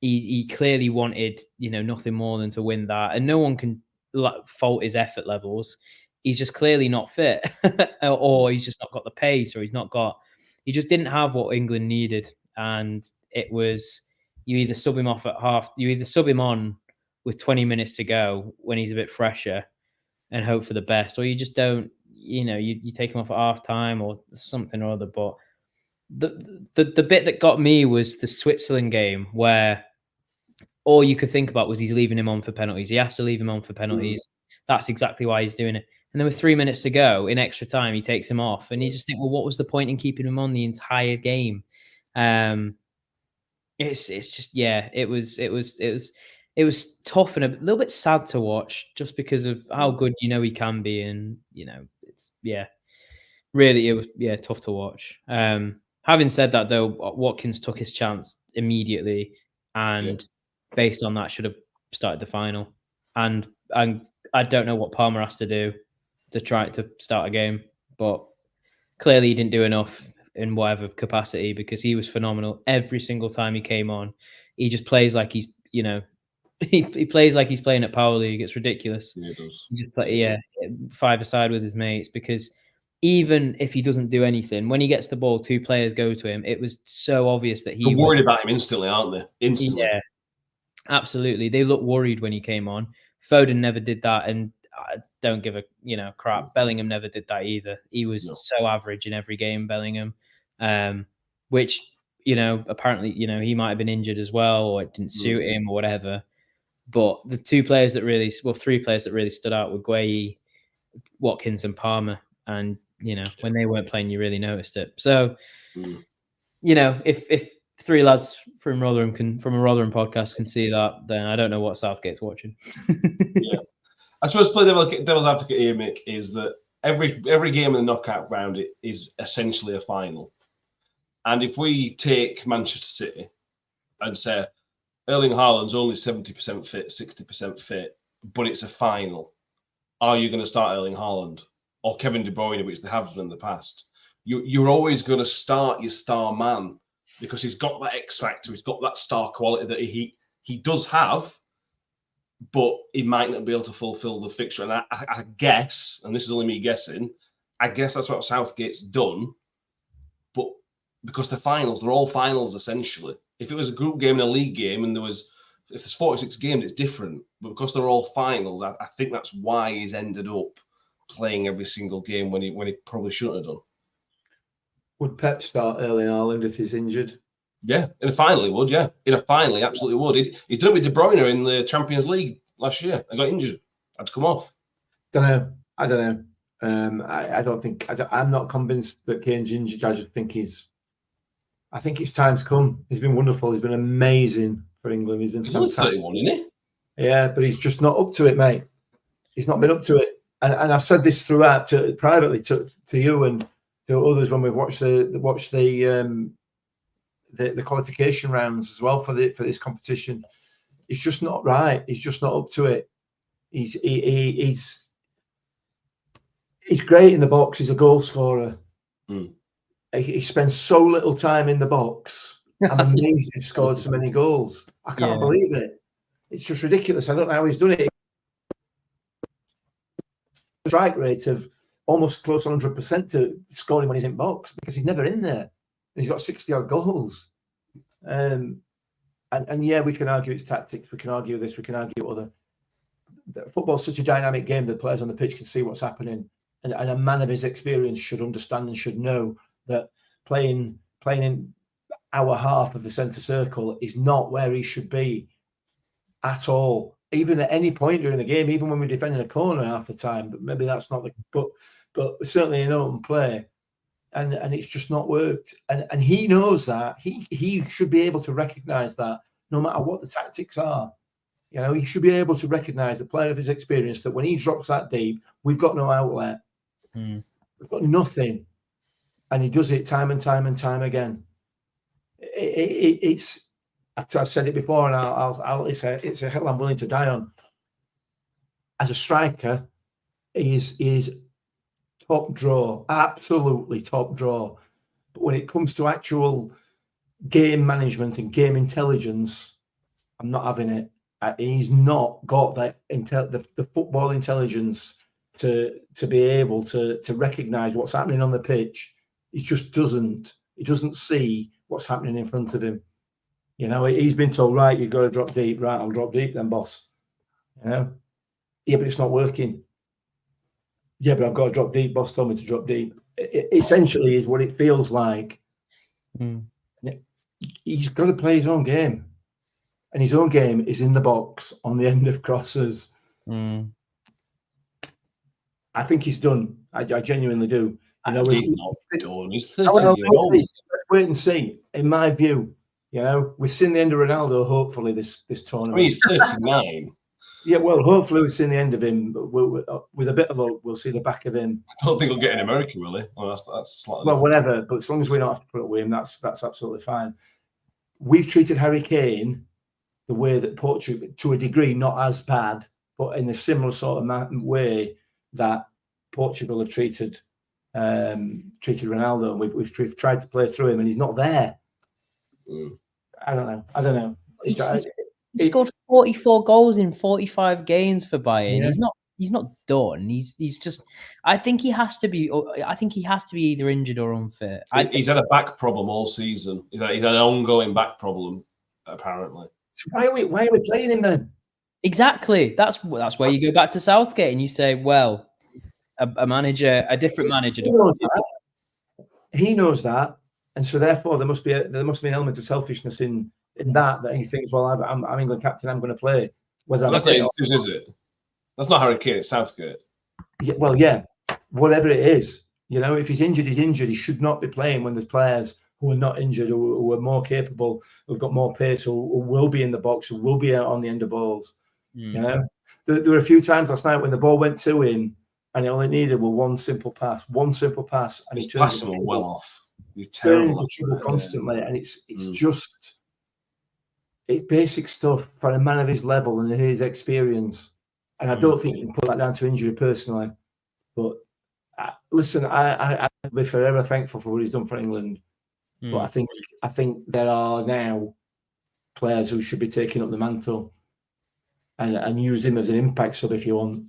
E: He clearly wanted, nothing more than to win that. And no one can fault his effort levels. He's just clearly not fit, or he's just not got the pace, or he just didn't have what England needed. And it was, you either sub him on with 20 minutes to go when he's a bit fresher and hope for the best, or you just don't, you take him off at half time or something or other. But the bit that got me was the Switzerland game, where all you could think about was he's leaving him on for penalties. He has to leave him on for penalties. That's exactly why he's doing it. And then with 3 minutes to go in extra time, he takes him off, and you just think, well, what was the point in keeping him on the entire game? It's just, it was tough and a little bit sad to watch, just because of how good he can be, and it's really, it was tough to watch. Having said that, though, Watkins took his chance immediately, and based on that, should have started the final. And I don't know what Palmer has to do to try to start a game, but clearly he didn't do enough in whatever capacity, because he was phenomenal every single time he came on. He just plays like he's, he plays like he's playing at Power League. It's ridiculous.
C: Yeah, he does.
E: He just five-a-side with his mates, because even if he doesn't do anything, when he gets the ball, 2 players go to him. It was so obvious that
C: They're worried about him instantly, aren't they? Instantly.
E: Yeah, absolutely. They looked worried when he came on. Foden never did that, and I don't give a crap. Bellingham never did that either. He was so average in every game, Bellingham, which apparently he might have been injured as well, or it didn't suit him, or whatever. But the 3 players that really stood out were Gueye, Watkins, and Palmer. And when they weren't playing, you really noticed it. So if 3 lads from Rotherham from a Rotherham podcast can see that, then I don't know what Southgate's watching.
C: Yeah. I suppose play devil's advocate here, Mick, is that every game in the knockout round is essentially a final. And if we take Manchester City and say Erling Haaland's only 70% fit, 60% fit, but it's a final, are you going to start Erling Haaland or Kevin De Bruyne, which they have done in the past? You're always going to start your star man, because he's got that X factor, he's got that star quality that he does have, but he might not be able to fulfill the fixture. And I guess, and this is only me guessing, I guess that's what Southgate's done. But because they're all finals essentially. If it was a group game and a league game, and if there's 46 games, it's different. But because they're all finals, I think that's why he's ended up playing every single game when he probably shouldn't have done.
D: Would Pep start Erling Haaland if he's injured?
C: Yeah, in a final he would, yeah. In a final he absolutely would. He's done it with De Bruyne in the Champions League last year and got injured. Had to come off.
D: I don't know. I'm not convinced that Kane's injured. I just think I think his time's come. He's been wonderful. He's been amazing for England. He's been fantastic.
C: Only 31, isn't he?
D: Yeah, but he's just not up to it, mate. He's not been up to it. And I said this throughout privately to you and to others when we've watched the the qualification rounds as well for this competition. It's just not right. He's just not up to it. He's great in the box. He's a goal scorer. He spends so little time in the box. I'm amazed he scored so many goals. I can't believe it. It's just ridiculous. I don't know how he's done it. Strike rate of almost close to 100% to scoring when he's in box, because he's never in there. He's got 60-odd goals. And yeah, we can argue it's tactics. We can argue this. We can argue other. Football's such a dynamic game that players on the pitch can see what's happening. And a man of his experience should understand and should know that playing in our half of the centre circle is not where he should be at all. Even at any point during the game, even when we're defending a corner half the time, but maybe that's not the. But certainly in open play, and it's just not worked. And he knows that. He should be able to recognise that no matter what the tactics are. You know, he should be able to recognise, the player of his experience, that when he drops that deep, we've got no outlet. We've got nothing. And he does it time and time and time again. It's I've said it before, and it's a hill I'm willing to die on. As a striker, he is top draw, absolutely top draw. But when it comes to actual game management and game intelligence, I'm not having it. He's not got that the football intelligence to be able to recognise what's happening on the pitch. He just doesn't. He doesn't see what's happening in front of him. You know, he's been told, right, you've got to drop deep. Right, I'll drop deep then, boss. You know? Yeah, but it's not working. Yeah, but I've got to drop deep. Boss told me to drop deep. It essentially is what it feels like. He's got to play his own game. And his own game is in the box on the end of crosses. I think he's done. I genuinely do. You know,
C: he's not done. He's 30 years old.
D: Let's wait and see. In my view, you know, we've seen the end of Ronaldo. Hopefully, this tournament.
C: I mean, he's 39.
D: Yeah, well, hopefully we've seen the end of him. With a bit of luck, we'll see the back of him.
C: I don't think he'll get in America, will he? Well, that's slightly
D: well, whatever. But as long as we don't have to put up with him, that's absolutely fine. We've treated Harry Kane the way that Portugal, to a degree, not as bad, but in a similar sort of way that Portugal have treated Ronaldo, and we've tried to play through him, and he's not there. I don't know.
E: He scored 44 goals in 45 games for Bayern. Yeah. He's not done. He's just. I think he has to be. I think he has to be either injured or unfit.
C: He's had a back problem all season. He's had an ongoing back problem, apparently.
D: So why are we playing him then?
E: Exactly. That's where you go back to Southgate and you say, well, a different manager.
D: He knows that, and so therefore there must be an element of selfishness in that he thinks, well, I'm England captain, I'm going to play. Whether
C: that's not his decision, is it? That's not Harry Kane, it's Southgate.
D: Yeah, well, yeah, whatever it is, you know, if he's injured, he's injured. He should not be playing when there's players who are not injured, who are more capable, who've got more pace, who will be in the box, who will be out on the end of balls. You know, there were a few times last night when the ball went to him, and all he needed was one simple pass, and
C: he's passing well off.
D: You're terrible constantly, and it's just. It's basic stuff for a man of his level and his experience. And I don't think you can put that down to injury personally. But listen, I'll be forever thankful for what he's done for England. But I think there are now players who should be taking up the mantle and use him as an impact sub if you want.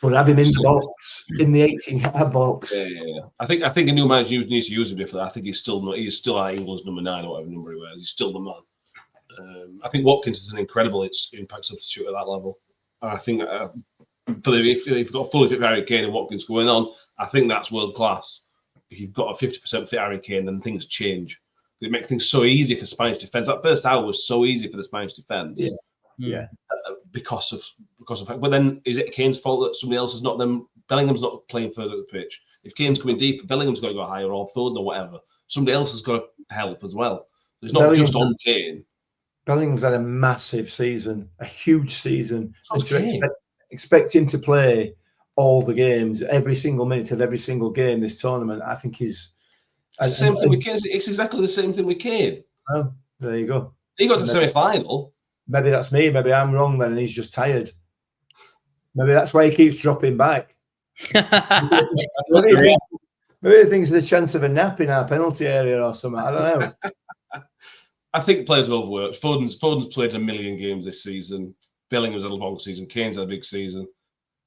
D: But have him in the box, in the 18-yard box.
C: Yeah. I think a new manager needs to use him differently. I think he's still England's number 9 or whatever number he wears. He's still the man. I think Watkins is an incredible impact substitute at that level. And I think if you've got a fully fit Harry Kane and Watkins going on, I think that's world class. If you've got a 50% fit Harry Kane, then things change. It makes things so easy for Spanish defence. That first hour was so easy for the Spanish defence.
D: Yeah.
C: Because of. But then is it Kane's fault that somebody else is not them? Bellingham's not playing further up the pitch. If Kane's coming deep, Bellingham's got to go higher, or Foden or whatever. Somebody else has got to help as well. It's not just on Kane.
D: Bellingham's had a massive season, a huge season. And to expect him to play all the games, every single minute of every single game this tournament, I think is
C: It's the same thing with Kane. It's exactly the same thing with Kane.
D: Oh, there you go.
C: He got to semi-final.
D: Maybe that's me. Maybe I'm wrong then, and he's just tired. Maybe that's why he keeps dropping back. Maybe he thinks there's a chance of a nap in our penalty area or something. I don't know.
C: I think players have overworked. Foden's played a million games this season. Bellingham's had a long season. Kane's had a big season.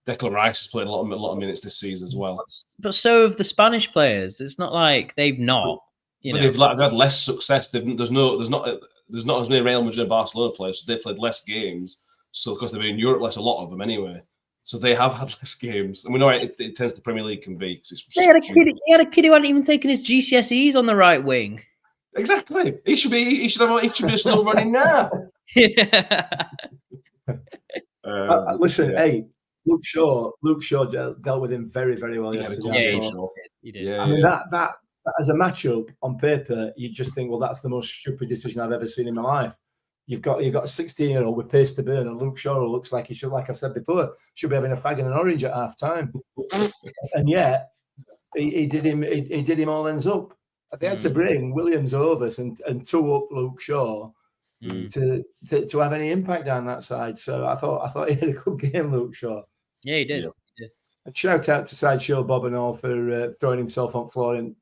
C: Declan Rice has played a lot of minutes this season as well.
E: But so have the Spanish players. It's not like they've not.
C: They've had less success. There's not as many Real Madrid and Barcelona players, so they've played less games. So because they've been in Europe less, a lot of them anyway. So they have had less games, and we know it tends the Premier League can be.
E: They had a kid who hadn't even taken his GCSEs on the right wing.
C: Exactly. He should be still running now.
D: Listen, hey, Luke Shaw dealt with him very, very well yesterday.
E: Yeah, he did.
D: I mean, that as a matchup on paper, you just think, well, that's the most stupid decision I've ever seen in my life. You've got a 16-year-old with pace to burn, and Luke Shaw looks like he should, like I said before, should be having a fag and an orange at half time. And yet he did him all ends up. They had to bring Williams over and two up Luke Shaw to have any impact down that side. So I thought he had a good game, Luke Shaw.
E: Yeah, he did.
C: Yeah.
D: And shout out to Sideshow Bob and all for throwing himself on floor and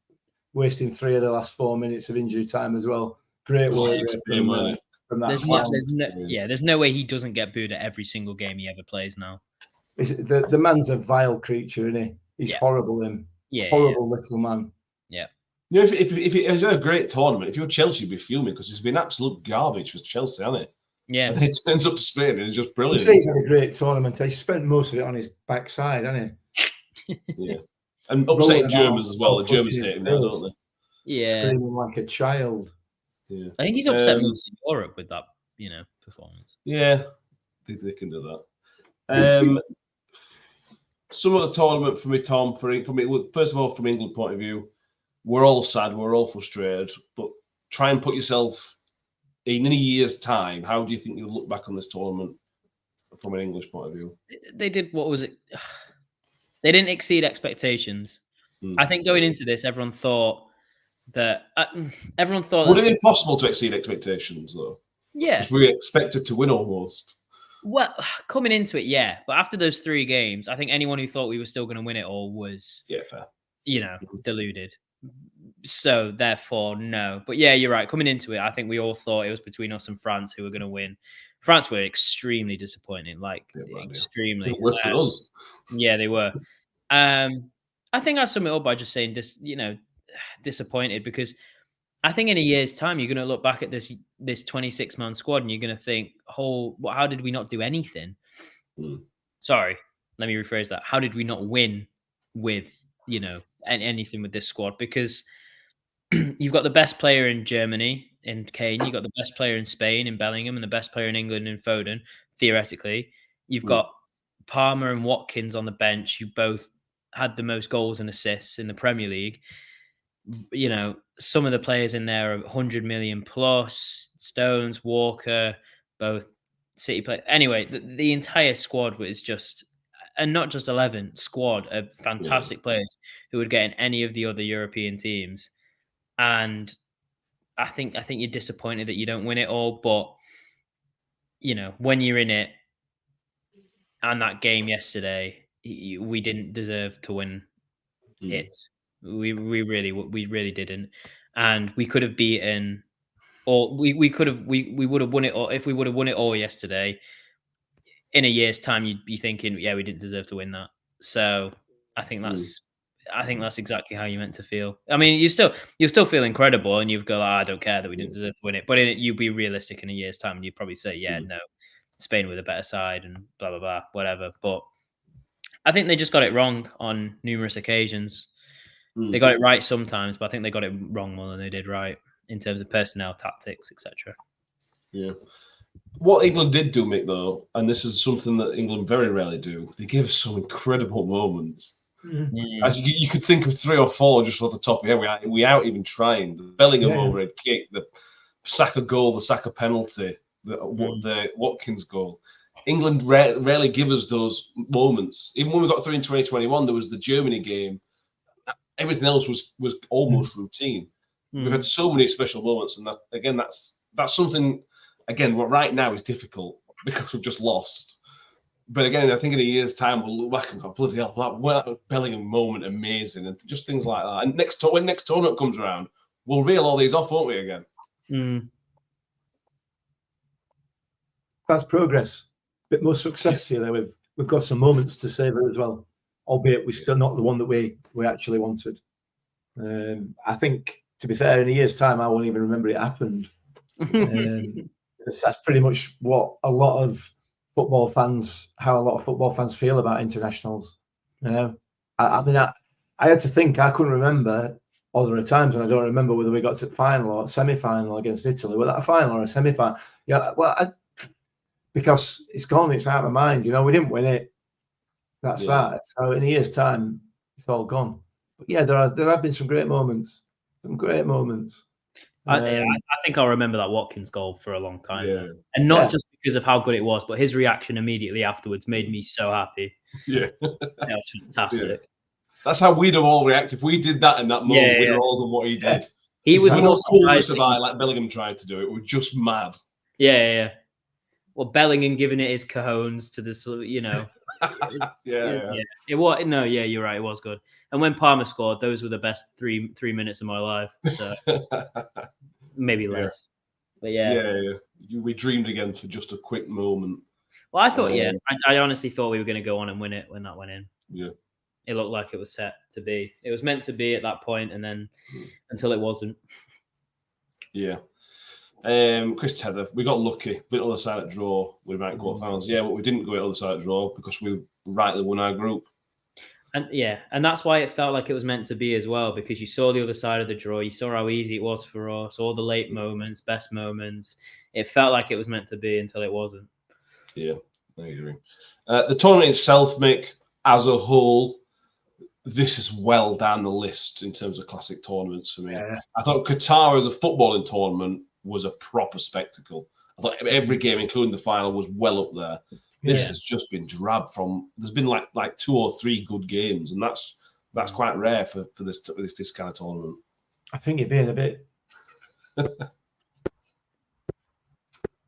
D: wasting 3 of the last 4 minutes of injury time as well. Great work from that.
E: There's no way he doesn't get booed at every single game he ever plays now.
D: The man's a vile creature, isn't he? He's horrible, him. Horrible little man.
E: Yeah.
C: You know, if he has had a great tournament, if you're Chelsea, you'd be fuming because he's been absolute garbage for Chelsea, hasn't he?
E: Yeah.
C: And he turns up to Spain and he's just brilliant.
D: He's had a great tournament. He spent most of it on his backside, hasn't he?
C: Yeah. And upsetting Germans as well. The Germans hate him now, don't they?
D: Yeah. Screaming like a child.
C: Yeah.
E: I think he's upset most in Europe with that, performance.
C: Yeah. I think they can do that. Some of the tournament for me, Tom, first of all, from England point of view, we're all sad, we're all frustrated, but try and put yourself in a year's time. How do you think you'll look back on this tournament from an English point of view?
E: They did, what was it? They didn't exceed expectations. I think going into this, everyone thought that would
C: it be possible to exceed expectations though?
E: Yeah,
C: because we expected to win almost.
E: Well, coming into it, yeah, but after those 3 games, I think anyone who thought we were still going to win it all was,
C: fair.
E: Deluded. So therefore, no. But yeah, you're right. Coming into it, I think we all thought it was between us and France who were going to win. France were extremely disappointing, extremely.
C: It worked for us.
E: Yeah, they were. I think I sum it up by just saying, disappointed, because I think in a year's time you're going to look back at this 26-man squad and you're going to think, how did we not do anything? Sorry, let me rephrase that. How did we not win with anything with this squad? Because you've got the best player in Germany in Kane, you've got the best player in Spain in Bellingham, and the best player in England in Foden. Theoretically, you've got Palmer and Watkins on the bench, who both had the most goals and assists in the Premier League. Some of the players in there are 100 million plus. Stones, Walker, both City players. Anyway, the entire squad was just, and not just 11, squad of fantastic players who would get in any of the other European teams. And I think you're disappointed that you don't win it all. But when you're in it, and that game yesterday, we didn't deserve to win it. We really didn't, and we could have beaten, or we would have won it. Or if we would have won it all yesterday, in a year's time, you'd be thinking, we didn't deserve to win that. So I think that's exactly how you meant to feel. I mean, you still feel incredible, and you'd go, I don't care that we didn't deserve to win it. But you'd be realistic in a year's time, and you'd probably say, no, Spain were the better side, and blah blah blah, whatever. But I think they just got it wrong on numerous occasions. They got it right sometimes, but I think they got it wrong more than they did right in terms of personnel, tactics, etc.
C: Yeah. What England did do, Mick, though, and this is something that England very rarely do, they give some incredible moments. As you could think of 3 or 4 just off the top of your head without even trying. The Bellingham overhead kick, the Saka goal, the Saka penalty, the Watkins goal. England rarely give us those moments. Even when we got through in 2021, there was the Germany game. everything else was almost routine. We've had so many special moments, and that's something. Again, what right now is difficult because we've just lost. But again, I think in a year's time we'll look back and go, bloody hell, that Bellingham moment, amazing, and just things like that. And when next tournament comes around, we'll reel all these off, won't we? Again.
D: That's progress. A bit more success here. Though we've got some moments to savour as well, albeit we're still not the one that we actually wanted. I think, to be fair, in a year's time, I won't even remember it happened. That's pretty much what how a lot of football fans feel about internationals. You know, I mean, I had to think. I couldn't remember. Or there are times when I don't remember whether we got to final or semi-final against Italy. Was that a final or a semi-final? Yeah, well, because it's gone. It's out of my mind. You know, we didn't win it. That's that. So in a year's time, it's all gone. But yeah, there have been some great moments. Some great moments.
E: I think I'll remember that Watkins goal for a long time, and not just because of how good it was, but his reaction immediately afterwards made me so happy.
C: Yeah,
E: that was fantastic. Yeah.
C: That's how we'd have all reacted if we did that in that moment. We'd have all done what he did.
E: He was more
C: coolness about like Bellingham tried to do it. We're just mad.
E: Yeah. Well, Bellingham giving it his cojones to this, you know. It was you're right. It was good. And when Palmer scored, those were the best three minutes of my life. So maybe less. But
C: we dreamed again for just a quick moment.
E: Well, I thought, I honestly thought we were going to go on and win it when that went in.
C: Yeah.
E: It looked like it was set to be. It was meant to be at that point, and then until it wasn't.
C: Yeah. Chris Tether, we got lucky. Went other side at draw with rank quarterfinals. Yeah, but we didn't go at other side at draw because we rightly won our group.
E: And that's why it felt like it was meant to be as well, because you saw the other side of the draw. You saw how easy it was for us, all the late moments, best moments. It felt like it was meant to be until it wasn't.
C: Yeah, I agree. The tournament itself, Mick, as a whole, this is well down the list in terms of classic tournaments for me. Yeah. I thought Qatar as a footballing tournament was a proper spectacle. I thought every game, including the final, was well up there. This has just been drab from. There's been like 2 or 3 good games, and that's quite rare for this kind of tournament.
D: I think you're being a bit.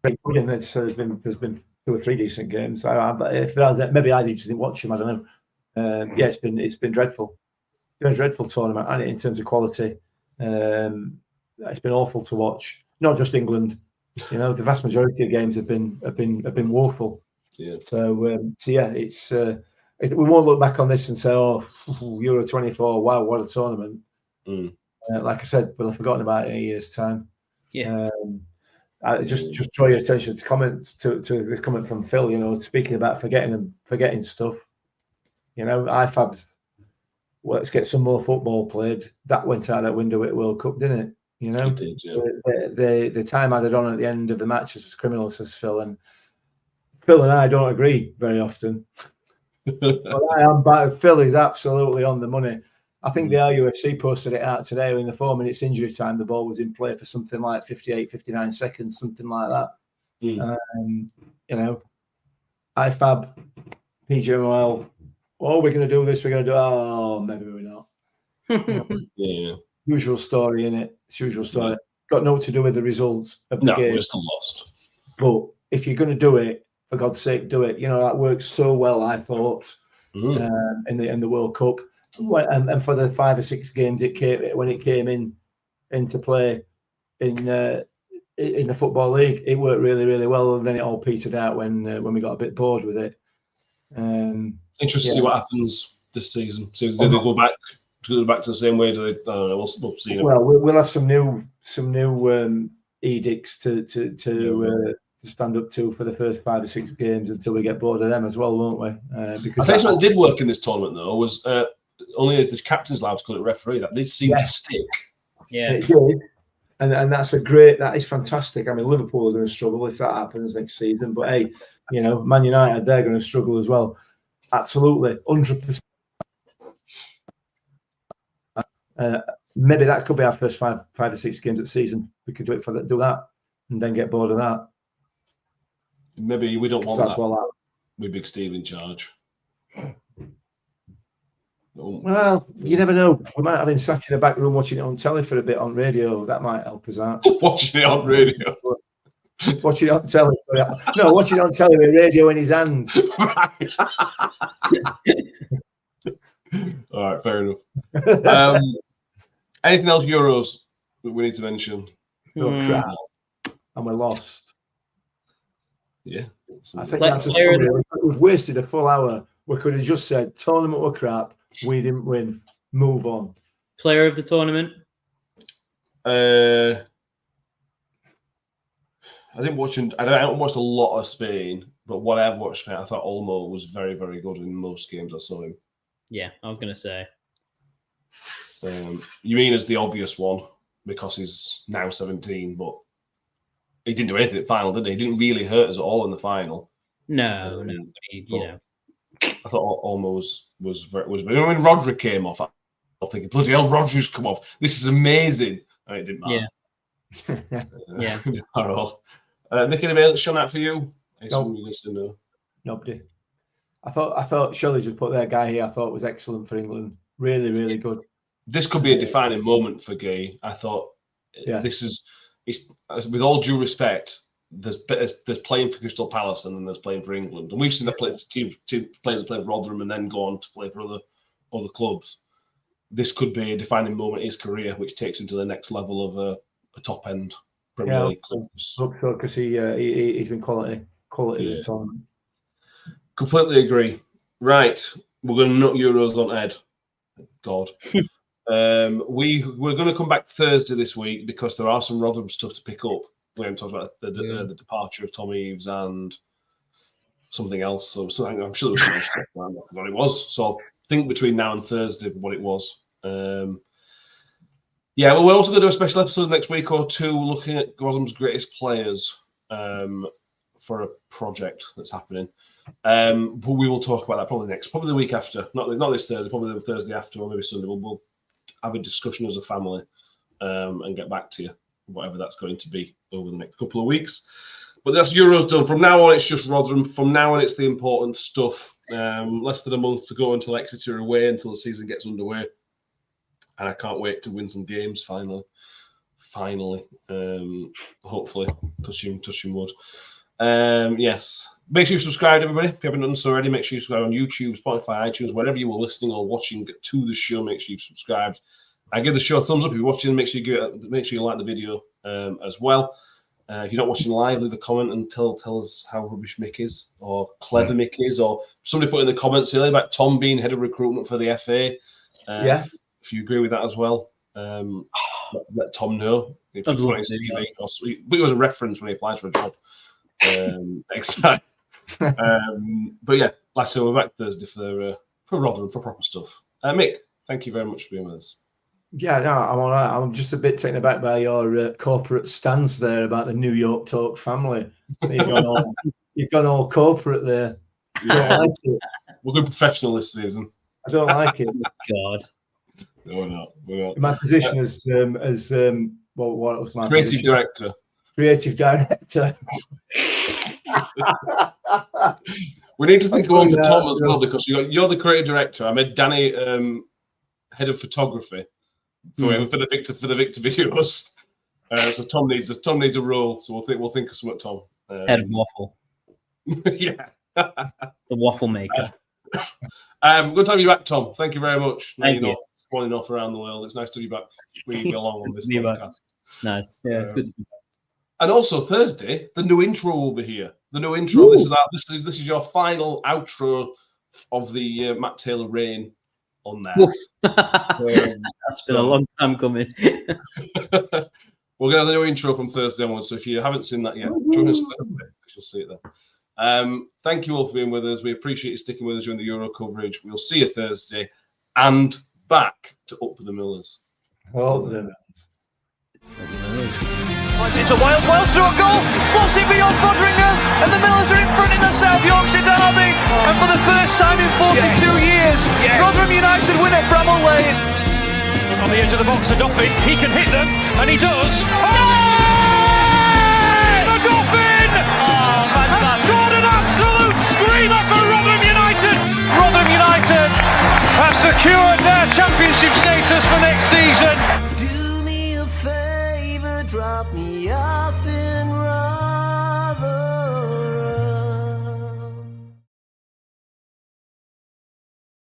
D: There's been 2 or 3 decent games. If there has, maybe I just didn't watch them. I don't know. It's been dreadful. It's been a dreadful tournament, and in terms of quality, it's been awful to watch. Not just England, you know, the vast majority of games have been woeful.
C: Yeah.
D: So it's we won't look back on this and say, "Oh, Euro 24, wow, what a tournament." Like I said, we'll have forgotten about it in a year's time.
E: Yeah.
D: I just draw your attention to comments to this comment from Phil. You know, speaking about forgetting stuff. You know, IFAB's, let's get some more football played. That went out that window at World Cup, didn't it? You know,
C: it did, yeah.
D: The time added on at the end of the matches was criminal, says Phil. And Phil and I don't agree very often. But Phil is absolutely on the money. I think the RUFC posted it out today. In the 4 minutes injury time, the ball was in play for something like 58, 59 seconds, something like that. You know, IFAB, PGMOL, oh, we're going to do this, we're going to do, oh, maybe we're not.
C: Yeah.
D: Usual story, innit? It's usual story. Yeah. Got nothing to do with the results of the game.
C: We're still lost.
D: But if you're going to do it, for God's sake, do it. You know, that worked so well, I thought, in the World Cup. And for the 5 or 6 games when it came into play in the Football League, it worked really, really well. And then it all petered out when we got a bit bored with it.
C: Interesting to see what happens this season. So do they go back to the same way? Do they? I don't know. We'll see.
D: Well, we'll have some new edicts to stand up to for the first 5 or 6 games until we get bored of them as well, won't we? Because
C: I think what did work in this tournament though was only the captain's allowed to call it referee. That did seem to stick.
E: Yeah,
D: it did. And that is fantastic. I mean, Liverpool are going to struggle if that happens next season. But hey, you know, Man United, they're going to struggle as well. Absolutely, 100%. Maybe that could be our first 5 or 6 games of the season. We could do that, and then get bored of that.
C: Maybe we don't want
D: that's
C: that.
D: Well,
C: with Big Steve in charge.
D: Well, you never know. We might have him sat in the back room watching it on telly for a bit on radio. That might help us out.
C: Watching it on radio.
D: Watching it on telly. No, watching it on telly with radio in his hand.
C: All right, fair enough. Anything else Euros that we need to mention?
D: Oh, crap. And we're lost.
C: Yeah.
D: I think that's a story. We've wasted a full hour. We could have just said, tournament were crap. We didn't win. Move on.
E: Player of the tournament?
C: I haven't watched a lot of Spain, but what I've watched Spain, I thought Olmo was very, very good in most games I saw him.
E: Yeah, I was going to say.
C: You mean as the obvious one because he's now 17, but he didn't do anything at the final, did he? He didn't really hurt us at all in the final.
E: No, but you know.
C: I thought Olmo was very. When Rodri came off, I was thinking, bloody hell, Rodri's come off. This is amazing. And it didn't matter.
E: Yeah.
C: At all. Nick, anybody else shown out for you?
D: No. Nobody. I thought Shelley just put their guy here. I thought was excellent for England. Really, really good.
C: This could be a defining moment for Gay. I thought it's with all due respect, there's playing for Crystal Palace and then there's playing for England. And we've seen the players that play for Rotherham and then go on to play for other clubs. This could be a defining moment in his career, which takes him to the next level of a top-end Premier League clubs.
D: Hope so, because he's been quality this tournament.
C: Completely agree. Right, we're going to nut Euros on Ed. God. We're going to come back Thursday this week because there are some Rotherham stuff to pick up. We haven't talked about the departure of Tom Eaves and something else. So I'm sure there was some stuff around what it was. So think between now and Thursday what it was. We're also going to do a special episode next week or two looking at Gosham's greatest players for a project that's happening. But we will talk about that probably the week after. Not this Thursday, probably the Thursday after or maybe Sunday. We'll have a discussion as a family and get back to you, whatever that's going to be over the next couple of weeks. But that's Euros done. From now on, it's just Rotherham. From now on, it's the important stuff. Less than a month to go until Exeter away, until the season gets underway. And I can't wait to win some games finally. Hopefully, touching wood. Yes. Make sure you subscribe, everybody. If you haven't done so already, make sure you subscribe on YouTube, Spotify, iTunes, wherever you were listening or watching to the show. Make sure you've subscribed. I give the show a thumbs up if you're watching. Make sure you like the video as well. If you're not watching live, leave a comment and tell us how rubbish Mick is or clever Mick is, or somebody put in the comments earlier about Tom being head of recruitment for the FA. If you agree with that as well, let Tom know. If you put his CV, but it was a reference when he applied for a job next time. But yeah, like I said, we're back Thursday for Rotherham for proper stuff. Mick, thank you very much for being with us.
D: Yeah, no, I'm all right. I'm just a bit taken aback by your corporate stance there about the New York Talk family. You've gone all corporate there. I don't like it.
C: We're good professionalists, Susan.
D: I don't like it.
E: God.
C: No, we're not.
D: My position as what was my
C: creative
D: position?
C: director?
D: Creative director.
C: We need to think of one for Tom as well, because you're the creative director. I made Danny head of photography for the Victor videos. So Tom needs a role. So we'll think of something, Tom.
E: Head of waffle.
C: Yeah.
E: The waffle maker.
C: Good to have you back, Tom. Thank you very much.
E: Thank you.
C: Not spawning off around the world. It's nice to be back, bringing you along on this podcast.
E: Nice. Yeah, it's good to be back.
C: And also Thursday, the new intro will be here. The new intro. This is your final outro of the Matt Taylor reign on there.
E: That's been a long time coming.
C: We're going to have the new intro from Thursday onwards. So if you haven't seen that yet, join us Thursday. You'll see it there. Thank you all for being with us. We appreciate you sticking with us during the Euro coverage. We'll see you Thursday, and back to Up the Millers.
D: Up the Millers.
A: Slides into Wales through a goal, slots it beyond Fodringham, and the Millers are in front in the South Yorkshire derby. And for the first time in 42 years, Rotherham United win at Bramall Lane. On the edge of the box, the Dauphin, he can hit them, and he does. The Dauphin has scored an absolute screamer for Rotherham United. Rotherham United have secured Championship status for next season.